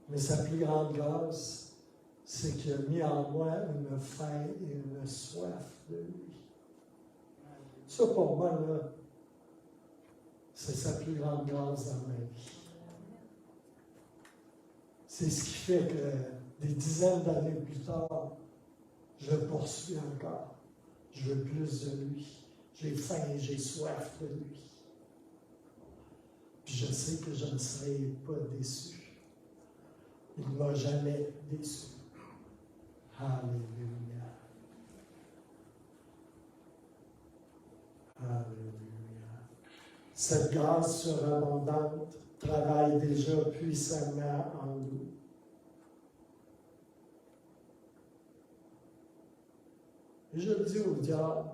Mais sa plus grande grâce, c'est qu'il a mis en moi une faim et une soif de lui. Ça, pour moi, là, c'est sa plus grande grâce dans ma vie. C'est ce qui fait que des dizaines d'années plus tard, je poursuis encore. Je veux plus de lui. J'ai faim et j'ai soif de lui. Puis je sais que je ne serai pas déçu. Il ne m'a jamais déçu. Alléluia. Alléluia. Cette grâce surabondante travaille déjà puissamment en nous. Et je le dis au diable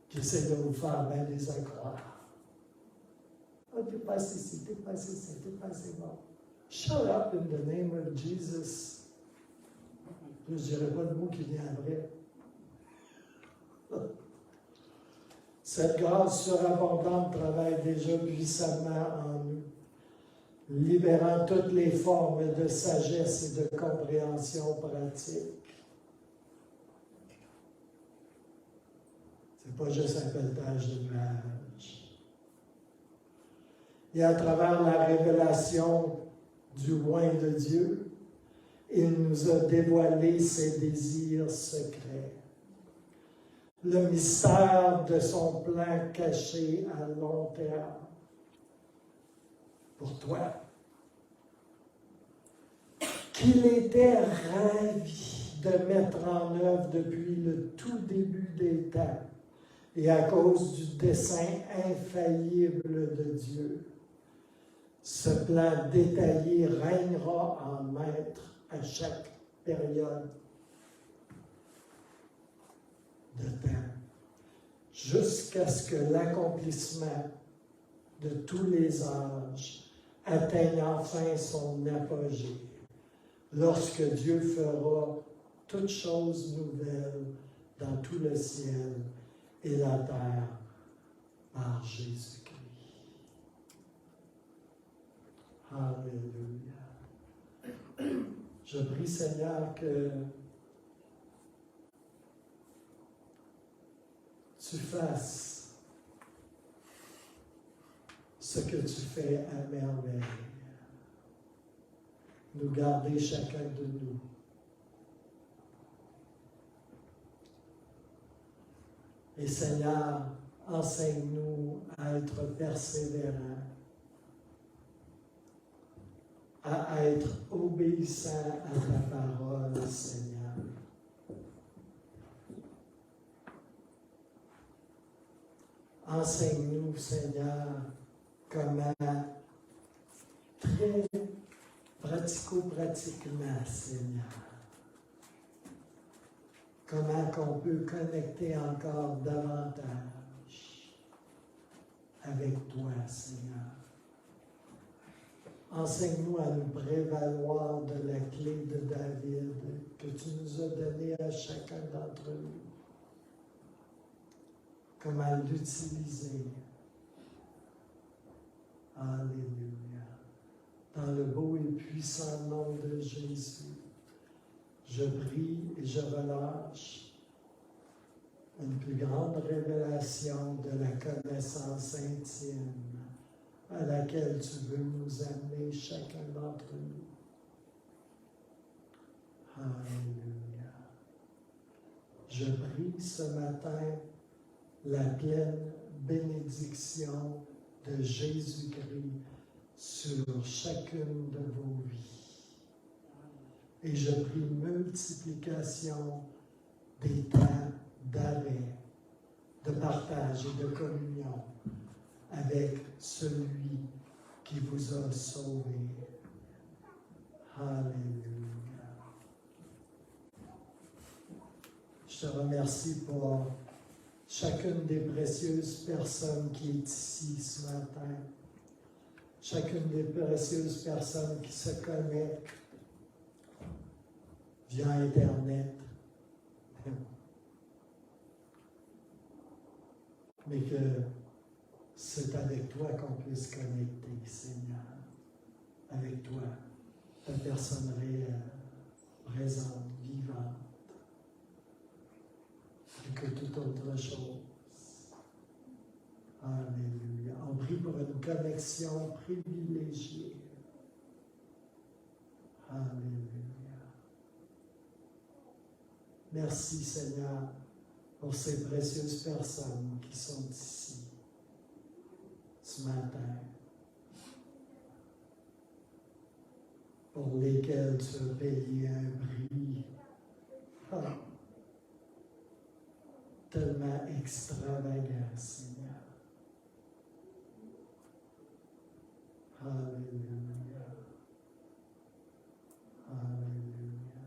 qui essaie de vous faire bien des accroire. Ah, t'es passé ici, t'es passé ici, t'es passé bon. Shut up in the name of Jesus. Je ne dirai pas le mot qui vient après. Cette grâce surabondante travaille déjà puissamment en nous, libérant toutes les formes de sagesse et de compréhension pratique. Ce n'est pas juste un pelletage de nuages. Et à travers la révélation du roi de Dieu, il nous a dévoilé ses désirs secrets. Le mystère de son plan caché à long terme pour toi, qu'il était ravi de mettre en œuvre depuis le tout début des temps et à cause du dessein infaillible de Dieu. Ce plan détaillé règnera en maître à chaque période de temps, jusqu'à ce que l'accomplissement de tous les âges atteigne enfin son apogée, lorsque Dieu fera toutes choses nouvelles dans tout le ciel et la terre par Jésus-Christ. Alléluia. Je prie, Seigneur, que tu fasses ce que tu fais à merveille. Nous garder chacun de nous. Et Seigneur, enseigne-nous à être persévérants, à être obéissants à ta parole, Seigneur. Enseigne-nous, Seigneur, comment très pratico-pratiquement, Seigneur, comment qu'on peut connecter encore davantage avec toi, Seigneur. Enseigne-nous à nous prévaloir de la clé de David que tu nous as donnée à chacun d'entre nous. Comment l'utiliser. Alléluia. Dans le beau et puissant nom de Jésus, je prie et je relâche une plus grande révélation de la connaissance intime à laquelle tu veux nous amener chacun d'entre nous. Alléluia. Je prie ce matin la pleine bénédiction de Jésus-Christ sur chacune de vos vies. Et je prie multiplication des temps d'arrêt, de partage et de communion avec celui qui vous a sauvé. Alléluia. Je te remercie pour chacune des précieuses personnes qui est ici ce matin, chacune des précieuses personnes qui se connectent via Internet, mais que c'est avec toi qu'on puisse connecter, Seigneur, avec toi, ta personne réelle, présente, vivante, plus que toute autre chose. Alléluia. On prie pour une connexion privilégiée. Alléluia. Merci, Seigneur, pour ces précieuses personnes qui sont ici ce matin, pour lesquelles tu as payé un prix tellement extravagant, Seigneur. Alléluia. Alléluia.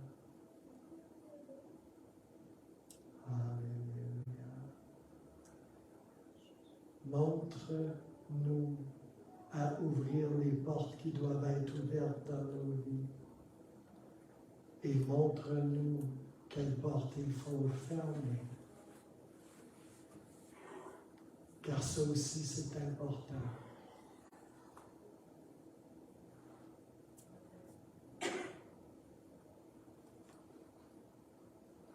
Alléluia. Montre-nous à ouvrir les portes qui doivent être ouvertes dans nos vies. Et montre-nous quelles portes il faut fermer. Car ça aussi, c'est important.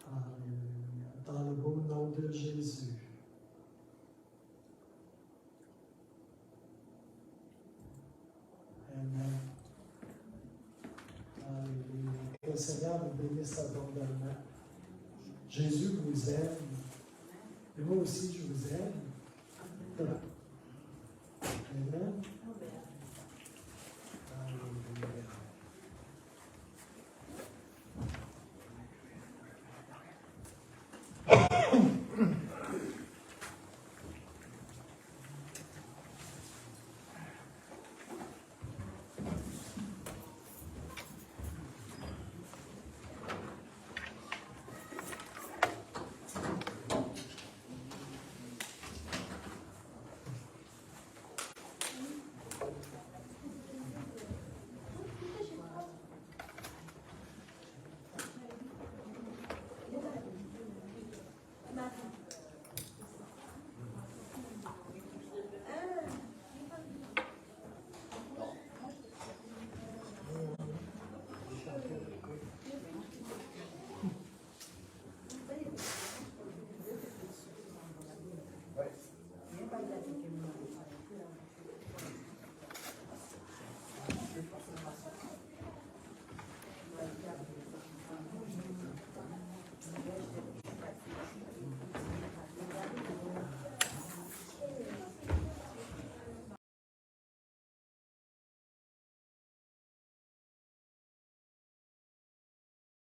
Alléluia. Dans le beau nom de Jésus. Amen. Alléluia. Que le Seigneur vous bénisse abondamment. Jésus vous aime. Et moi aussi, je vous aime. Amen.